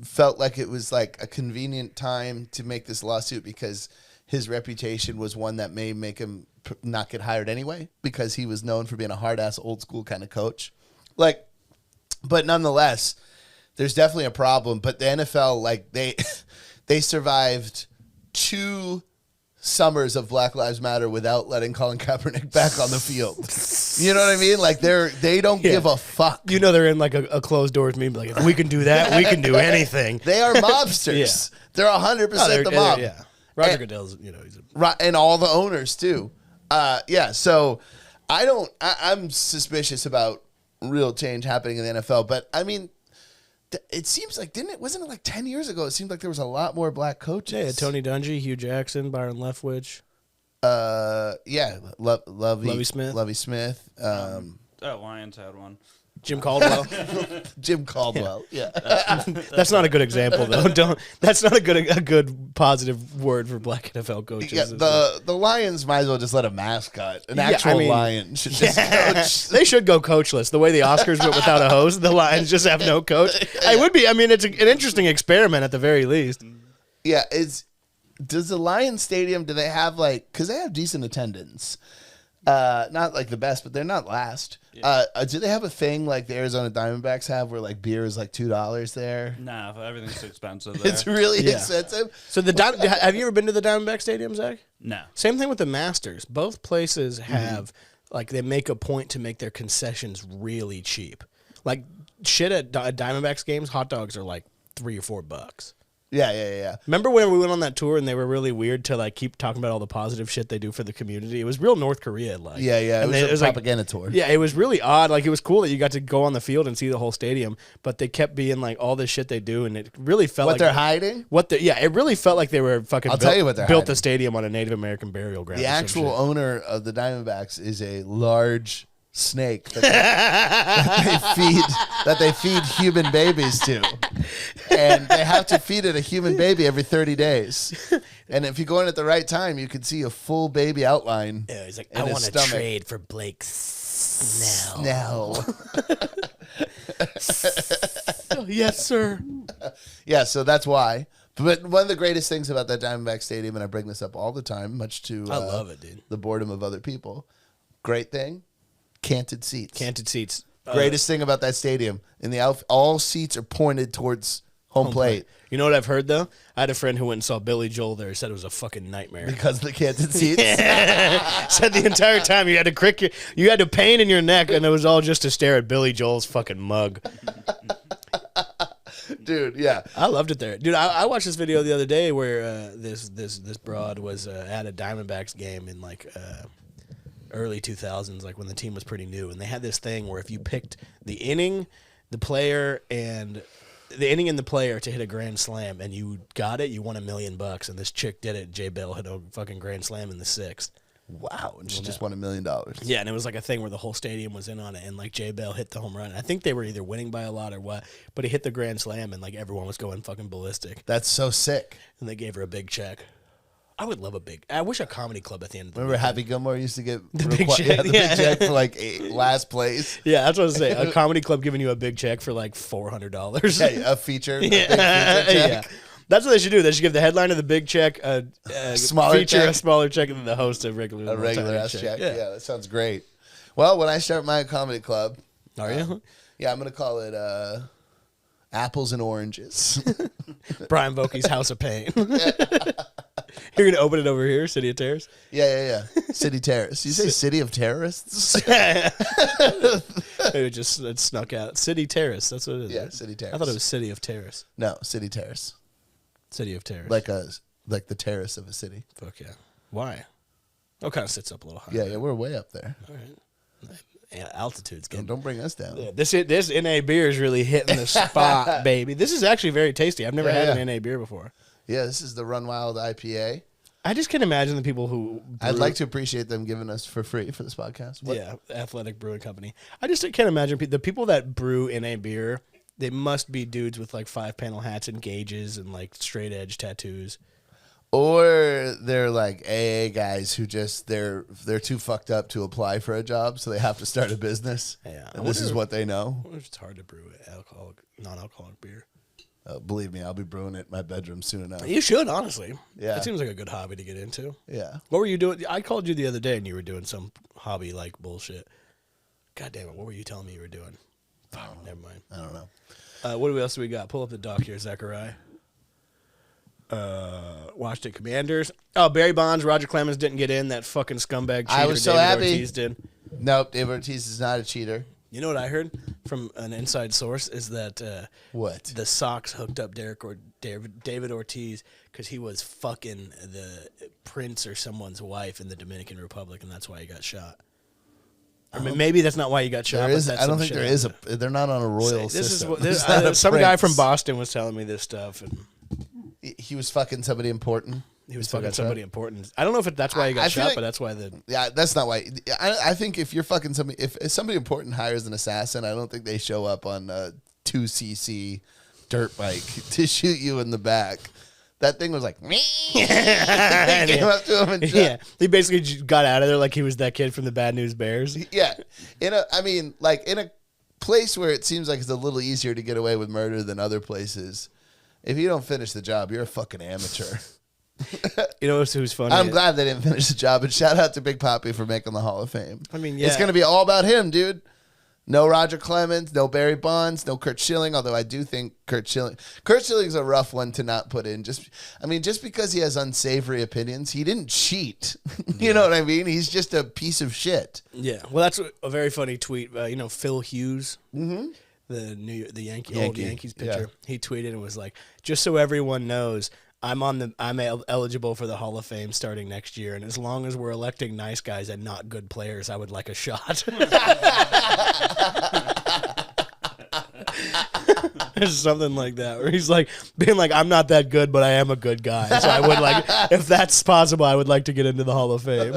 felt like it was like a convenient time to make this lawsuit because his reputation was one that may make him not get hired anyway because he was known for being a hard-ass, old-school kind of coach. Like, but nonetheless, there's definitely a problem. But the NFL, like, they survived 2 summers of Black Lives Matter without letting Colin Kaepernick back on the field. You know what I mean? Like, they don't give a fuck. You know they're in like a closed doors meeting, like, if we can do that, we can do anything. They are mobsters. Yeah. They're 100% the mob. Yeah. Roger Goodell's, you know, he's and all the owners too. So I'm suspicious about real change happening in the NFL, but I mean, it seems like wasn't it like 10 years ago? It seemed like there was a lot more black coaches. Yeah, Tony Dungy, Hugh Jackson, Byron Leftwich. Lovey Smith. Lovey Smith. Lions had one. Jim Caldwell. Jim Caldwell. Yeah. That's not a good example though. That's not a good positive word for black NFL coaches. Yeah, the Lions might as well just let a mascot, an actual lion, should just coach. They should go coachless. The way the Oscars went without a host, the Lions just have no coach. It would be. I mean, it's an interesting experiment at the very least. Yeah, does the Lions Stadium? Do they have because they have decent attendance? Not like the best, but they're not last. Yeah. Do they have a thing like the Arizona Diamondbacks have where beer is $2 there? Nah, everything's expensive there. It's really expensive. So have you ever been to the Diamondback Stadium, Zach? No. Same thing with the Masters. Both places have they make a point to make their concessions really cheap. Like shit at Diamondbacks games, hot dogs are $3 or $4. Yeah. Remember when we went on that tour and they were really weird to keep talking about all the positive shit they do for the community? It was real North Korea Yeah. It was a propaganda tour. Yeah, it was really odd. It was cool that you got to go on the field and see the whole stadium, but they kept being all this shit they do, and it really felt what they're hiding. It really felt like they were fucking. I'll tell you what they're built hiding. The stadium on a Native American burial ground. The actual owner of the Diamondbacks is a large snake that they feed human babies to, and they have to feed it a human baby every 30 days. And if you go in at the right time, you can see a full baby outline. Yeah, he's like, I want to trade for Blake Snell. Yes, sir. Yeah, so that's why. But one of the greatest things about that Diamondback Stadium, and I bring this up all the time, much to I love it, dude. The boredom of other people. Great thing. Canted seats. Greatest thing about that stadium. In the all seats are pointed towards home plate. You know what I've heard though? I had a friend who went and saw Billy Joel there. He said it was a fucking nightmare because of the canted seats. Said the entire time you had to you had to pain in your neck, and it was all just to stare at Billy Joel's fucking mug. Dude, yeah, I loved it there, dude. I watched this video the other day where this broad was at a Diamondbacks game in early 2000s, when the team was pretty new, and they had this thing where if you picked the inning, the player, and the player to hit a grand slam, and you got it, you won $1 million. And this chick did it. Jay Bell hit a fucking grand slam in the 6th. Wow, and she just won $1 million. Yeah, and it was a thing where the whole stadium was in on it, and Jay Bell hit the home run. I think they were either winning by a lot or what, but he hit the grand slam, and everyone was going fucking ballistic. That's so sick. And they gave her a big check. I would love I wish a comedy club at the end of the Remember Happy Gilmore used to get the big check? Big check for last place. Yeah, that's what I was saying. A comedy club giving you a big check for $400. Hey, a feature. Yeah. A big feature check. Yeah. That's what they should do. They should give the headliner the big check, a smaller feature, check. A smaller check, and then the host a regular ass check. Yeah, that sounds great. Well, when I start my comedy club, are you? Yeah, I'm gonna call it Apples and Oranges. Brian Vokey's House of Pain. You're gonna open it over here, City of Terrorists. Yeah. City Terrorists. You say City of Terrorists? It snuck out. City Terrace. That's what it is. Yeah, City Terrace. I thought it was City of Terrace. No, City Terrace. City of Terrace. Like the terrace of a city. Fuck yeah. Why? Oh, kind of sits up a little high. Yeah, we're way up there. All right. Yeah, altitude's good. Don't bring us down. Yeah, this NA beer is really hitting the spot, baby. This is actually very tasty. I've never had an NA beer before. Yeah, this is the Run Wild IPA. I just can't imagine the people who I'd like to appreciate them giving us for free for this podcast. Yeah, Athletic Brewing Company. I just can't imagine the people that brew NA beer. They must be dudes with 5-panel hats and gauges and straight edge tattoos. Or they're AA guys who just they're too fucked up to apply for a job, so they have to start a business. Yeah, and this is what they know. It's hard to brew non-alcoholic beer. Believe me, I'll be brewing it in my bedroom soon enough. You should, honestly. Yeah, it seems like a good hobby to get into. Yeah. What were you doing? I called you the other day, and you were doing some hobby bullshit. God damn it! What were you telling me you were doing? Oh, never mind. I don't know. What else do we got? Pull up the doc here, Zachariah. Washington Commanders. Oh, Barry Bonds, Roger Clemens didn't get in. That fucking scumbag cheater I was so David happy. Ortiz did. Nope, David Ortiz is not a cheater. You know what I heard from an inside source is that what the Sox hooked up David Ortiz because he was fucking the prince or someone's wife in the Dominican Republic, and that's why he got shot. I mean, maybe that's not why you got shot. There but is. that's I don't some think there shit. is a. They're not on a royal This is system. what It's not a some guy prince. from Boston was telling me this stuff, and He was fucking somebody important. he was Still fucking got somebody shot? important. I don't know if that's why he got I shot, feel like- but that's why the Yeah, that's not why. I think if you're fucking somebody, if somebody important hires an assassin, I don't think they show up on a 2cc dirt bike to shoot you in the back. That thing was like, me. They came up to him and shot. yeah, he basically got out of there like he was that kid from the Bad News Bears. Yeah. In a place where it seems like it's a little easier to get away with murder than other places, if you don't finish the job, you're a fucking amateur. You know who's funny? I'm glad they didn't finish the job, and shout out to Big Papi for making the Hall of Fame. I mean, It's yeah. going to be all about him, dude. No Roger Clemens, no Barry Bonds, no Kurt Schilling, although I do think Kurt Schilling's a rough one to not put in. Just because he has unsavory opinions, he didn't cheat. You know what I mean? He's just a piece of shit. Yeah, well, that's a very funny tweet. Phil Hughes, the old Yankee, Yankees pitcher, yeah. he tweeted and was like, "Just so everyone knows, I'm eligible for the Hall of Fame starting next year, and as long as we're electing nice guys and not good players, I would like a shot." There's something like that where he's like being like, "I'm not that good, but I am a good guy, so I would like, if that's possible, I would like to get into the Hall of Fame."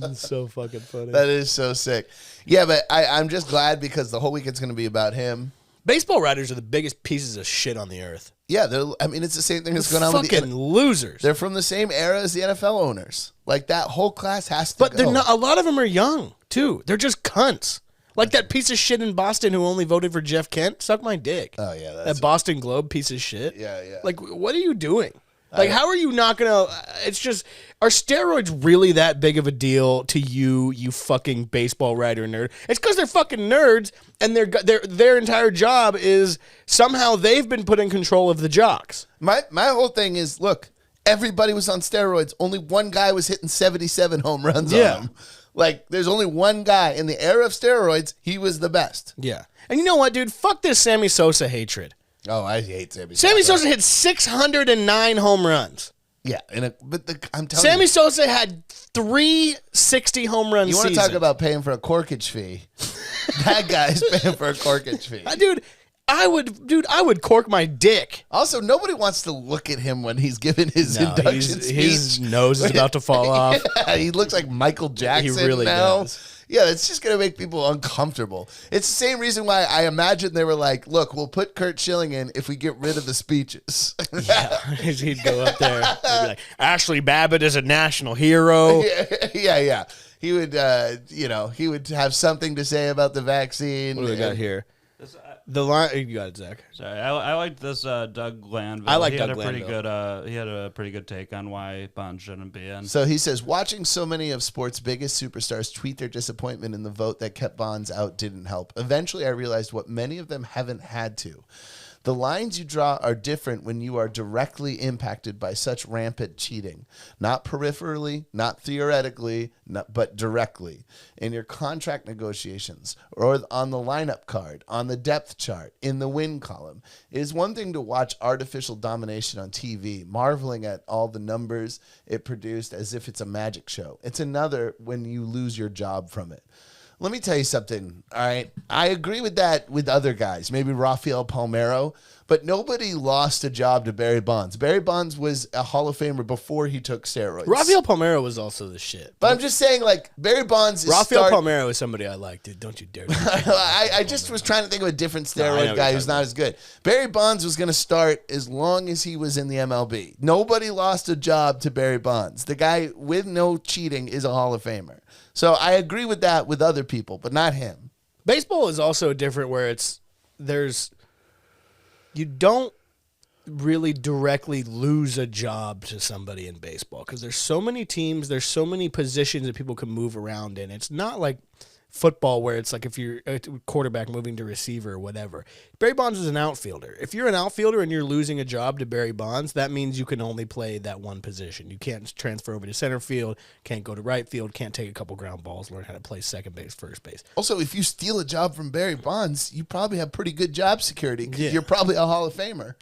It's so fucking funny. That is so sick. Yeah, but I'm just glad because the whole weekend's going to be about him. Baseball writers are the biggest pieces of shit on the earth. Yeah, it's the same thing that's going on with Fucking the losers. They're from the same era as the NFL owners. Like that whole class has to But go. they're not. A lot of them are young too. They're just cunts. Like that piece of shit in Boston who only voted for Jeff Kent. Suck my dick. Oh yeah, That Boston Globe piece of shit. Yeah, yeah. Like, what are you doing? Like, how are you not gonna? It's just, are steroids really that big of a deal to you? You fucking baseball writer nerd. It's because they're fucking nerds, and their entire job is somehow they've been put in control of the jocks. My whole thing is, look, everybody was on steroids. Only one guy was hitting 77 home runs Yeah. on them. Like, there's only one guy in the era of steroids. He was the best. Yeah. And you know what, dude? Fuck this Sammy Sosa hatred. Oh, I hate Sammy. Sammy Sosa hit 609 home runs. Yeah, I'm telling Sammy you. Sosa had 360 home runs. You want to talk about paying for a corkage fee? That guy's paying for a corkage fee. Dude, I would cork my dick. Also, nobody wants to look at him when he's giving his induction speech. His nose is about to fall off. Yeah, he looks like Michael Jackson really now. does. Yeah, it's just going to make people uncomfortable. It's the same reason why I imagine they were like, look, we'll put Kurt Schilling in if we get rid of the speeches. Yeah, he'd go up there and be like, Ashley Babbitt is a national hero. Yeah. He would, he would have something to say about the vaccine. What do we got here? The line, you got it, Zach. Sorry, I liked this Doug Glanville. I like he Doug had a pretty Glanville. good. He had a pretty good take on why Bonds shouldn't be in. So he says, watching so many of sports' biggest superstars tweet their disappointment in the vote that kept Bonds out didn't help. Eventually, I realized what many of them haven't had to. The lines you draw are different when you are directly impacted by such rampant cheating. Not peripherally, not theoretically, but directly. In your contract negotiations, or on the lineup card, on the depth chart, in the win column. It is one thing to watch artificial domination on TV, marveling at all the numbers it produced as if it's a magic show. It's another when you lose your job from it. Let me tell you something, all right? I agree with that with other guys, maybe Rafael Palmeiro, but nobody lost a job to Barry Bonds. Barry Bonds was a Hall of Famer before he took steroids. Rafael Palmeiro was also the shit. But I'm just saying, like, Barry Bonds is Rafael Palmeiro is somebody I like, dude. Don't you dare. I just was trying to think of a different I know steroid what guy you're who's talking not as good. Barry Bonds was going to start as long as he was in the MLB. Nobody lost a job to Barry Bonds. The guy with no cheating is a Hall of Famer. So I agree with that with other people, but not him. Baseball is also different where you don't really directly lose a job to somebody in baseball because there's so many teams, there's so many positions that people can move around in. It's not like football where it's like if you're a quarterback moving to receiver or whatever. Barry Bonds is an outfielder. If you're an outfielder and you're losing a job to Barry Bonds, that means you can only play that one position. You can't transfer over to center field, can't go to right field, can't take a couple ground balls, learn how to play second base, first base. Also, if you steal a job from Barry Bonds, you probably have pretty good job security because Yeah. you're probably a Hall of Famer.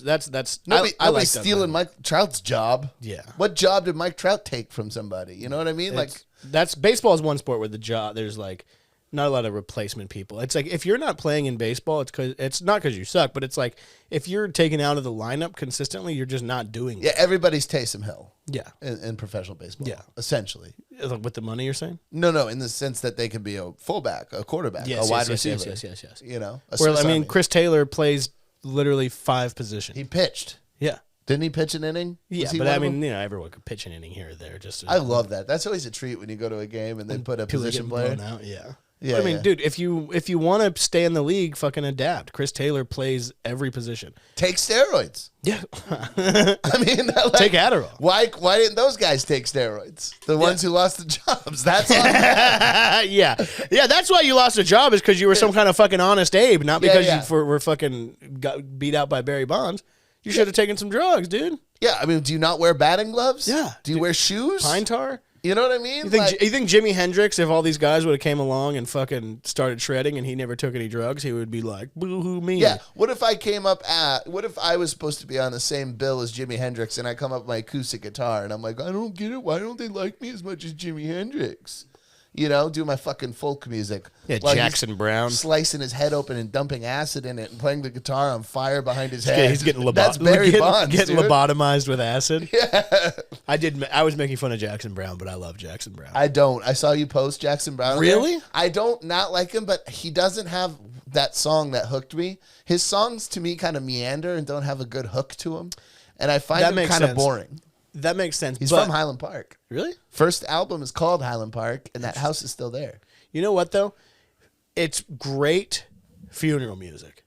That's Nobody's I like stealing Mike Trout's job. Yeah. What job did Mike Trout take from somebody? You know what I mean? Like, That's baseball is one sport where the job there's like not a lot of replacement people. It's like if you're not playing in baseball, it's not because you suck, but it's like if you're taken out of the lineup consistently, you're just not doing it. Yeah, everybody's Taysom Hill. Yeah. In professional baseball. Yeah. Essentially. With the money you're saying? No, in the sense that they can be a fullback, a quarterback, a wide receiver. Yes. You know, Where I mean, Chris Taylor plays literally 5 positions. He pitched. Yeah. Didn't he pitch an inning? Yeah, but I mean, everyone could pitch an inning here or there. I love that. That's always a treat when you go to a game and they put a position player. Out. Yeah. Yeah, I mean, dude, if you want to stay in the league, fucking adapt. Chris Taylor plays every position. Take steroids. Yeah. I mean, like, take Adderall. Why didn't those guys take steroids? The ones who lost the jobs. That's all. Yeah. That's why you lost a job is because you were some kind of fucking honest Abe, not because you were fucking got beat out by Barry Bonds. You should have taken some drugs, dude. Yeah, I mean, do you not wear batting gloves? Yeah. Do you wear shoes? Pine tar? You know what I mean? You think Jimi Hendrix, if all these guys would have came along and fucking started shredding and he never took any drugs, he would be like, boo-hoo me. Yeah. What if I was supposed to be on the same bill as Jimi Hendrix and I come up with my acoustic guitar and I'm like, I don't get it. Why don't they like me as much as Jimi Hendrix? You know, do my fucking folk music. Yeah, Jackson Brown. Slicing his head open and dumping acid in it and playing the guitar on fire behind his head. He's getting That's Barry Bonds, getting dude. lobotomized with acid. Yeah. I was making fun of Jackson Brown, but I love Jackson Brown. I don't. I saw you post Jackson Brown. Really? I don't not like him, but he doesn't have that song that hooked me. His songs to me kind of meander and don't have a good hook to them. And I find them kind of boring. That makes sense. He's from Highland Park. Really? First album is called Highland Park, and that house is still there. You know what, though? It's great funeral music.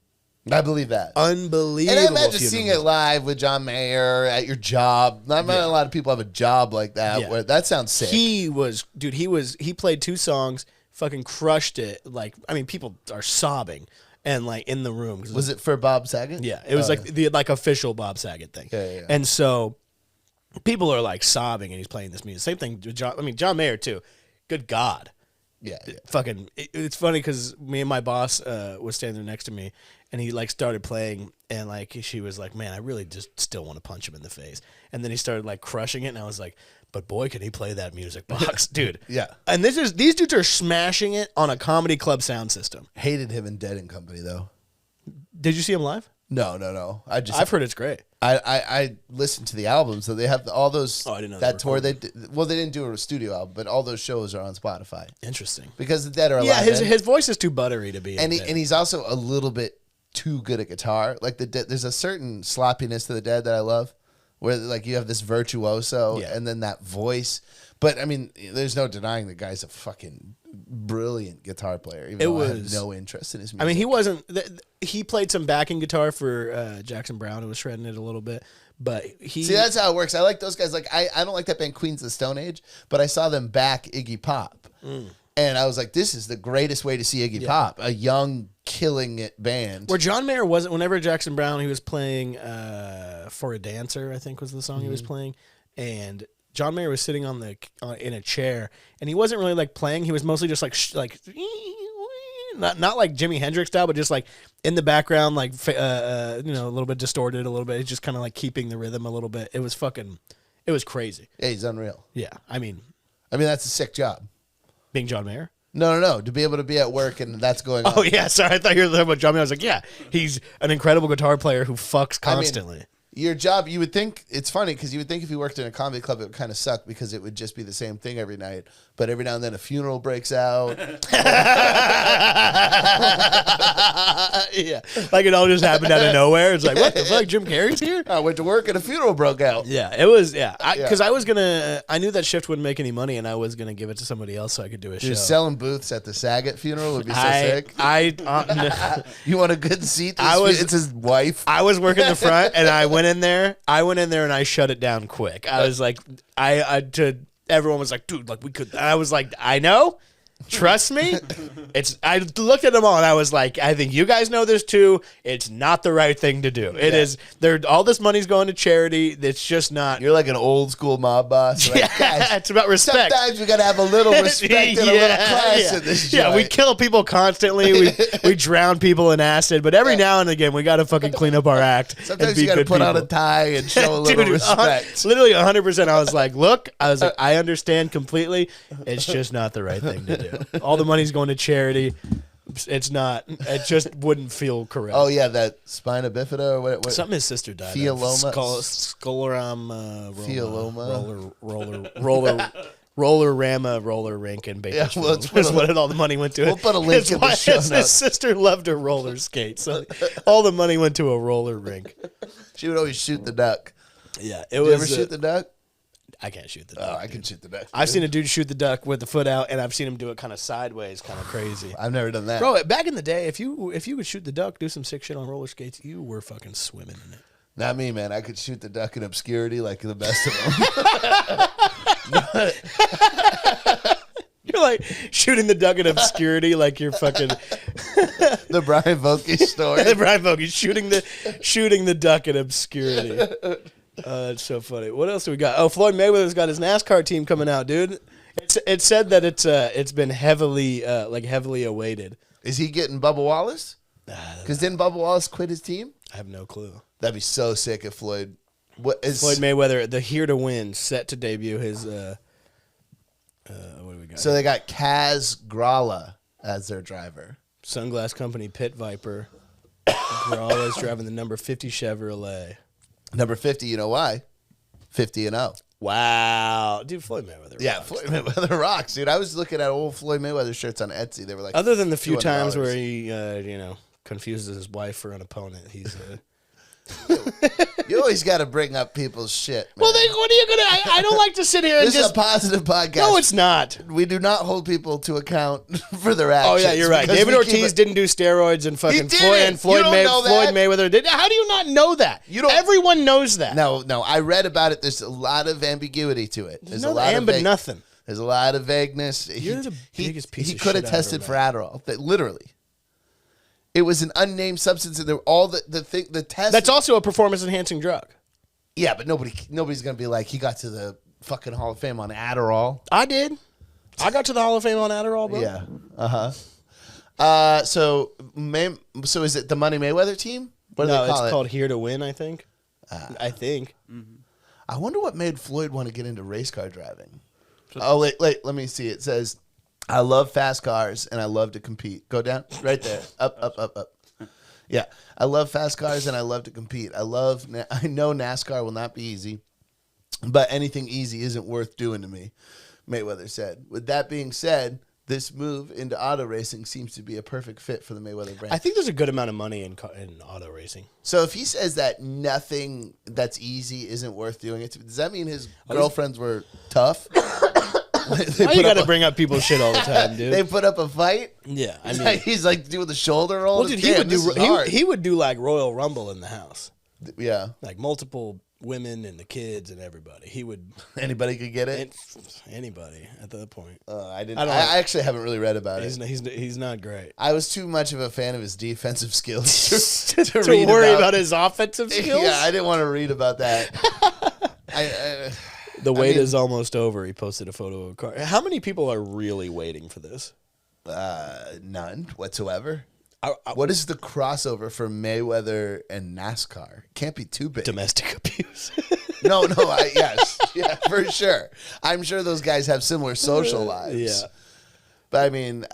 I believe that. Unbelievable. And I imagine seeing it live with John Mayer at your job. Not a lot of people have a job like that. Where that sounds sick. He played 2 songs, fucking crushed it. Like, I mean, people are sobbing and like in the room. Was it for Bob Saget? Yeah, it was like the official Bob Saget thing. Yeah. And so people are like sobbing and he's playing this music. Same thing with John Mayer too. Good God. Yeah. Fucking, it's funny because me and my boss was standing there next to me, and he like started playing, and like she was like, "Man, I really just still want to punch him in the face." And then he started like crushing it, and I was like, "But boy, can he play that music box, dude!" Yeah. And these dudes are smashing it on a comedy club sound system. Hated him in Dead and Company though. Did you see him live? No. I've heard it's great. I listened to the albums, so they have all those. Oh, I didn't know that tour. They didn't do a studio album, but all those shows are on Spotify. Interesting. Because the Dead are alive. Yeah, his voice is too buttery to be. And he's also a little bit too good at guitar. Like there's a certain sloppiness to the Dead that I love, where like you have this virtuoso and then that voice. But I mean, there's no denying the guy's a fucking brilliant guitar player. Even though I have no interest in his music. I mean, he wasn't. He played some backing guitar for Jackson Brown and was shredding it a little bit. But he see, that's how it works. I like those guys. Like I don't like that band Queens of the Stone Age, but I saw them back Iggy Pop, and I was like, this is the greatest way to see Iggy Pop, a young killing it band. Where John Mayer wasn't. Whenever Jackson Brown, he was playing For a Dancer, I think was the song he was playing, and John Mayer was sitting on in a chair, and he wasn't really like playing. He was mostly just like not like Jimi Hendrix style, but just like in the background, like a little bit distorted, a little bit. It's just kind of like keeping the rhythm a little bit. It was crazy. Yeah, he's unreal. Yeah, I mean that's a sick job. Being John Mayer. No. To be able to be at work and that's going on. Oh yeah, sorry. I thought you were talking about John Mayer. I was like, yeah, he's an incredible guitar player who fucks constantly. I mean, your job, you would think, it's funny because you would think if you worked in a comedy club, it would kind of suck because it would just be the same thing every night. But every now and then a funeral breaks out. Yeah. Like it all just happened out of nowhere. It's like, what the fuck? Jim Carrey's here? I went to work and a funeral broke out. Yeah, it was, because I knew that shift wouldn't make any money and I was going to give it to somebody else so I could do a show. Selling booths at the Saget funeral would be so sick. You want a good seat? It's his wife. I was working the front and I went in there and I shut it down quick. I was like, everyone was like, dude, like we could. And I was like, I know. Trust me, I looked at them all and I was like, I think you guys know this too. It's not the right thing to do. It is. All this money's going to charity. It's just not. You're like an old school mob boss. Like, Yeah, it's about respect. Sometimes we gotta have a little respect and a little class in this Yeah, we joint. kill people constantly. We drown people in acid, but every now and again we got to fucking clean up our act. Sometimes and be you gotta good put on a people. tie and show a little Dude, respect. Literally 100%. I was like, I understand completely. It's just not the right thing to do. All the money's going to charity. It's not. It just wouldn't feel correct. Oh yeah, that spina bifida or what? Something his sister died Fioloma. of. Fioloma. Roller rink in Yeah, Bakersfield. well, That's what all the money went to. We'll put a link in the show His notes. sister loved to roller skate, so all the money went to a roller rink. She would always shoot the duck. Yeah, it Did was. you ever shoot the duck? I can't shoot the Oh, duck. I can shoot the duck. I've seen a dude shoot the duck with the foot out, and I've seen him do it kind of sideways, kind of crazy. I've never done that. Bro, back in the day, if you would shoot the duck, do some sick shit on roller skates, you were fucking swimming in it. Not me, man. I could shoot the duck in obscurity like the best of them. You're like shooting the duck in obscurity, like you're fucking The Brian Volke story. Brian Vogel shooting the duck in obscurity. It's so funny. What else do we got? Oh, Floyd Mayweather's got his NASCAR team coming out, dude. It said that it's been heavily awaited. Is he getting Bubba Wallace? Because didn't Bubba Wallace quit his team? I have no clue. That'd be so sick if Floyd. What is Floyd Mayweather, the Here to Win, set to debut his. What do we got? So they got Kaz Grala as their driver. Sunglass Company Pit Viper. Grawl is driving the number 50 Chevrolet. Number 50, you know why? 50-0. Wow, dude, Floyd Mayweather. Yeah, rocks. Floyd Mayweather rocks, dude. I was looking at old Floyd Mayweather shirts on Etsy. They were like, Other than the few $200. times where he, confuses his wife for an opponent, he's. You always got to bring up people's shit. Man. Well, what are you gonna? I don't like to sit here and This is just. a positive podcast. No, it's not. We do not hold people to account for their actions. Oh yeah, you're right. because David we keep Ortiz it- didn't do steroids, and fucking didn't. Floyd You don't know that. Mayweather did. How do you not know that? You don't- Everyone knows that. No. I read about it. There's a lot of ambiguity to it. There's a no lot and of but nothing. There's a lot of vagueness. You're the biggest piece He of could have shit I've ever tested met. for Adderall. That literally. It was an unnamed substance, and there were all the tests. That's also a performance enhancing drug. Yeah, but nobody's gonna be like he got to the fucking Hall of Fame on Adderall. I did. I got to the Hall of Fame on Adderall, bro. Yeah. So is it the Money Mayweather team? What do No, they call it's it? called Here to Win, I think. I think. I wonder what made Floyd want to get into race car driving. Oh, wait, let me see. It says, I love fast cars and I love to compete. Go down. Right there. Up. Yeah. I love fast cars and I love to compete. I know NASCAR will not be easy, but anything easy isn't worth doing to me, Mayweather said. With that being said, this move into auto racing seems to be a perfect fit for the Mayweather brand. I think there's a good amount of money in auto racing. So if he says that nothing that's easy isn't worth doing it, does that mean his girlfriends were tough? Why you got to bring up people's shit all the time, dude? They put up a fight. Yeah, I mean, He's like doing the shoulder roll. well, dude, he would do like Royal Rumble in the house, Yeah, like multiple women and the kids and everybody. He would anybody could get it. anybody at that point. I didn't. I don't I actually haven't really read about it. He's not great. I was too much of a fan of his defensive skills to To worry about his offensive skills. Yeah, I didn't want to read about that. The wait is almost over. He posted a photo of a car. How many people are really waiting for this? None whatsoever. I- What is the crossover for Mayweather and NASCAR? Can't be too big. Domestic abuse. No, yes, yeah, for sure. I'm sure those guys have similar social lives. Yeah. But I mean,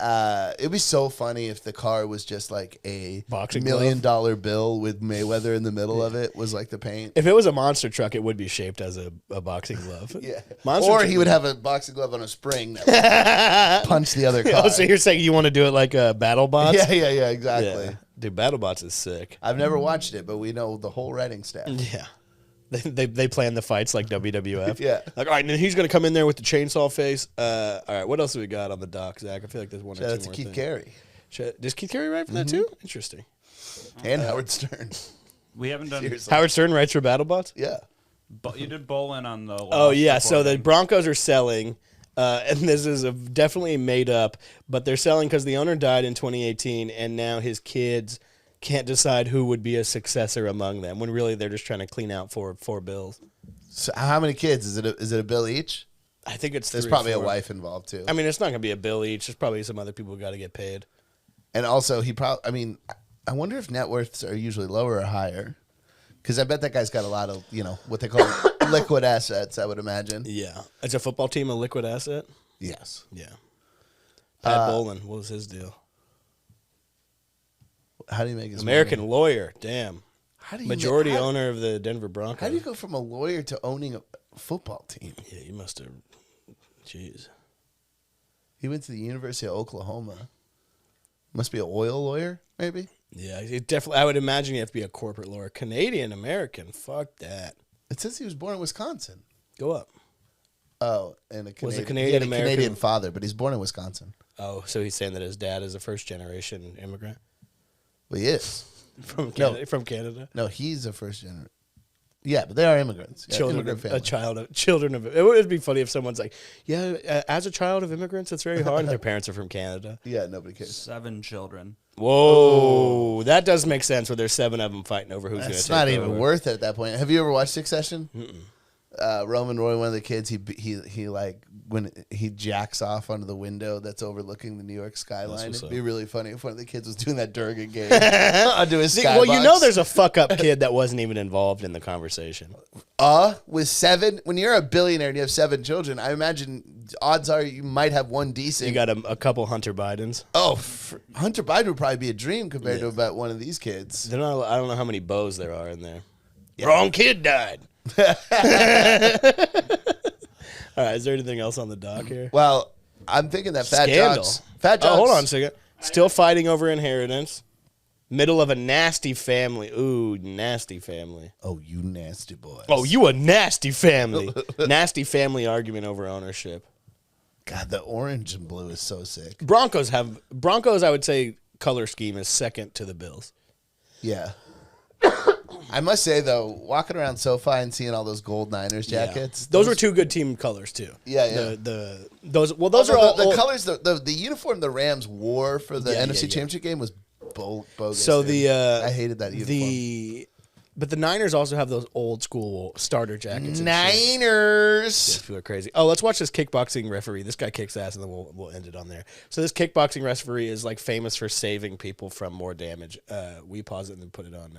it'd be so funny if the car was just like a Boxing $1 million bill with Mayweather in the middle of it was like the paint. If it was a monster truck, it would be shaped as a boxing glove. Yeah. Monster Or truck- he would have a boxing glove on a spring that would punch the other car. Oh, so you're saying you want to do it like a BattleBots? Yeah, exactly. Yeah. Dude, BattleBots is sick. I've never watched it, but we know the whole writing staff. Yeah. They plan the fights like WWF. Yeah. Like, all right, and then he's going to come in there with the chainsaw face. All right, what else do we got on the dock, Zach? I feel like there's one Shout or out two to more Keith things. Carey Does Keith Carey write for that too? Interesting. and Howard Stern. We haven't done. Howard Stern writes for BattleBots? Yeah. You did bowling on the. Oh, last yeah. So the recording. Broncos are selling. And this is definitely made up, but they're selling because the owner died in 2018, and now his kids can't decide who would be a successor among them, when really they're just trying to clean out four bills. So how many kids? Is it a bill each? I think it's There's 3 or probably 4. a wife involved too. I mean, it's not going to be a bill each. There's probably some other people who got to get paid. And also, I wonder if net worths are usually lower or higher. Because I bet that guy's got a lot of, what they call liquid assets, I would imagine. Yeah. Is a football team a liquid asset? Yes. Yeah. Pat Bowlen, what was his deal? How do you make his American money? lawyer, damn. How do you Majority owner of the Denver Broncos. How do you go from a lawyer to owning a football team? Yeah, you must have. Jeez. He went to the University of Oklahoma. Must be an oil lawyer, maybe? Yeah, it definitely. I would imagine you have to be a corporate lawyer. Canadian American, fuck that. It says he was born in Wisconsin. Go up. Oh, and a Was a Canadian, Canadian he had a American- Canadian father, but he's born in Wisconsin. Oh, so he's saying that his dad is a first generation immigrant Well, he is. from Canada. From Canada. No, he's a first generation. Yeah, but they are immigrants. Yeah, immigrant family. Children of. It would be funny if someone's like, "Yeah, as a child of immigrants, it's very hard." And their parents are from Canada. Yeah, nobody cares. 7 children. Whoa, that does make sense. Where there's 7 of them fighting over who's going to take It's not even over. worth it at that point. Have you ever watched Succession? Roman Roy, one of the kids, he like when he jacks off onto the window that's overlooking the New York skyline. what's It'd up. be really funny if one of the kids was doing that during a game onto his skybox. Well, you know, there's a fuck up kid that wasn't even involved in the conversation. With 7. When you're a billionaire and you have 7 children, I imagine odds are you might have one decent. You got a couple Hunter Bidens. Hunter Biden would probably be a dream compared to about one of these kids. They're not, I don't know how many bows there are in there. Wrong kid died. All right, is there anything else on the dock here? Well, I'm thinking that Fat Scandal. Jocks. Oh, hold on a second. Still fighting over inheritance. Middle of a nasty family. Ooh, nasty family. Oh, you nasty boys. Oh, you a nasty family. Nasty family argument over ownership. God, the orange and blue is so sick. Broncos, I would say, color scheme is second to the Bills. Yeah. I must say, though, walking around SoFi and seeing all those gold Niners jackets. Yeah. Those were 2 good team colors, too. Yeah. Those are all the colors, the uniform the Rams wore for the NFC Championship game was bogus. So dude. I hated that uniform. But the Niners also have those old school starter jackets. Niners. People are crazy. Oh, let's watch this kickboxing referee. This guy kicks ass, and then we'll end it on there. So this kickboxing referee is like famous for saving people from more damage. We pause it and then put it on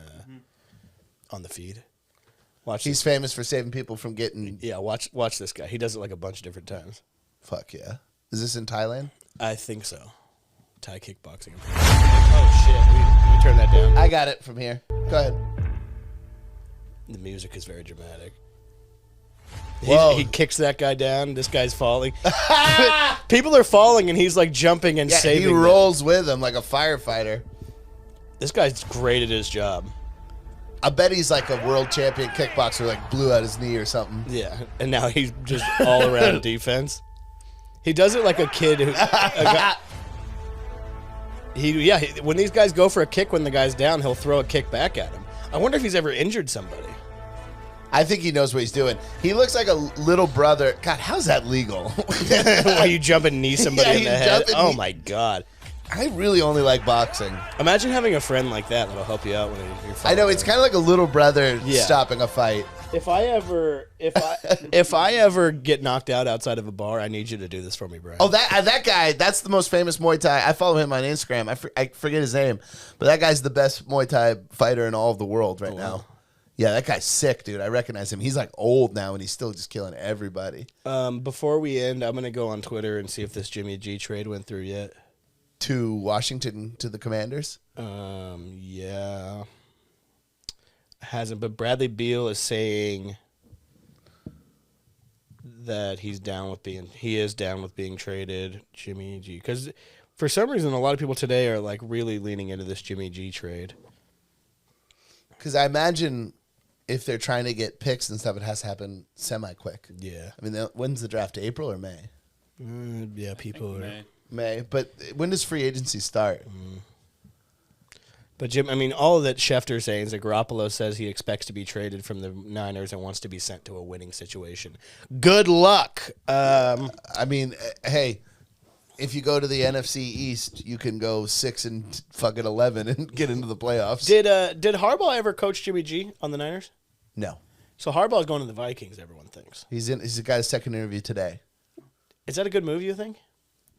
the feed. He's famous for saving people from getting. Yeah, watch this guy. He does it like a bunch of different times. Fuck yeah. Is this in Thailand? I think so. Thai kickboxing. Oh shit! Can we turn that down? I got it from here. Go ahead. The music is very dramatic. Whoa. He kicks that guy down. This guy's falling. People are falling, and he's like jumping and saving he them. rolls with him like a firefighter. This guy's great at his job. I bet he's like a world champion kickboxer, like blew out his knee or something. Yeah, and now he's just all around defense. He does it like a kid who. When these guys go for a kick when the guy's down, he'll throw a kick back at him. I wonder if he's ever injured somebody. I think he knows what he's doing. He looks like a little brother. God, how's that legal? Why you jump and knee somebody in the head? Oh my god! I really only like boxing. Imagine having a friend like that that'll help you out when you're I know it's kind of like a little brother Yeah. stopping a fight. If I ever get knocked out outside of a bar, I need you to do this for me, Brian. Oh, that guy, that's the most famous Muay Thai. I follow him on Instagram. I forget his name, but that guy's the best Muay Thai fighter in all of the world right now. Yeah, that guy's sick, dude. I recognize him. He's like old now, and he's still just killing everybody. Before we end, I'm gonna go on Twitter and see if this Jimmy G trade went through yet. To Washington, to the Commanders? Yeah. Hasn't, but Bradley Beal is saying that he is down with being traded, Jimmy G. Because for some reason, a lot of people today are like really leaning into this Jimmy G trade. Because I imagine if they're trying to get picks and stuff, it has to happen semi-quick. Yeah. I mean, when's the draft? April or May? Yeah, people are. May. May. But when does free agency start? But Jim, I mean, all that Schefter's saying is that Garoppolo says he expects to be traded from the Niners and wants to be sent to a winning situation. Good luck. I mean, hey, if you go to the NFC East, you can go 6-11 and get into the playoffs. Did Harbaugh ever coach Jimmy G on the Niners? No, So Harbaugh's going to the Vikings, everyone thinks. he's got his second interview today. Is that a good move, you think?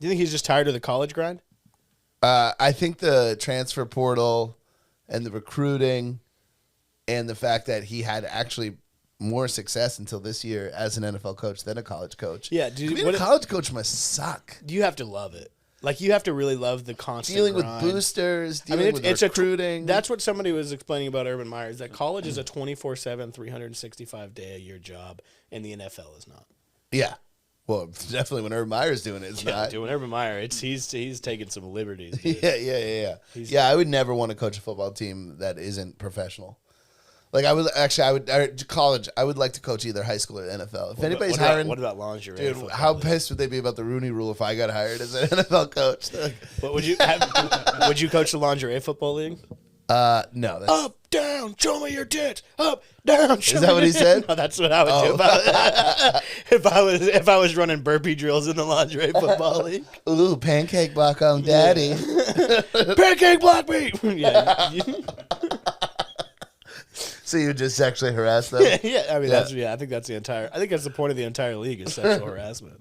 Do you think he's just tired of the college grind? I think the transfer portal and the recruiting and the fact that he had actually more success until this year as an NFL coach than a college coach. Yeah, a college coach must suck. You have to love it. Like, you have to really love the constant Dealing grind. with boosters, dealing with recruiting. That's what somebody was explaining about Urban Meyer, is that college is a 24/7, 365-day-a-year job, and the NFL is not. Yeah. Well, definitely when Urban Meyer's doing it, it's not. Doing Urban Meyer, he's taking some liberties. Dude. Yeah, I would never want to coach a football team that isn't professional. Like I would college. I would like to coach either high school or NFL. If anybody's hiring, what about lingerie? Dude, how pissed would they be about the Rooney Rule if I got hired as an NFL coach? But would you would you coach the lingerie football league? No. That's, Up, down, show me your tits. Up, down. Show is that what he said? No, that's what I would do if I was running burpee drills in the lingerie football league. Ooh, pancake block on daddy. Pancake block me. Yeah. So you just sexually harass them? Yeah. I mean, I think that's the point of the entire league is sexual harassment.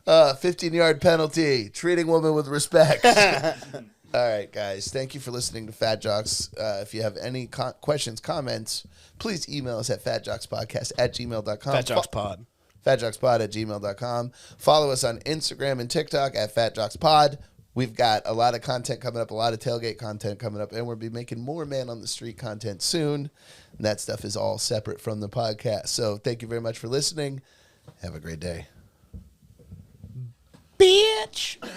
15-yard penalty. Treating women with respect. All right, guys. Thank you for listening to Fat Jocks. If you have any questions, comments, please email us at fatjockspodcast@gmail.com. FatJocksPod. fatjockspod@gmail.com. Follow us on Instagram and TikTok at fatjockspod. We've got a lot of content coming up, a lot of tailgate content coming up, and we'll be making more Man on the Street content soon. And that stuff is all separate from the podcast. So thank you very much for listening. Have a great day. Bitch.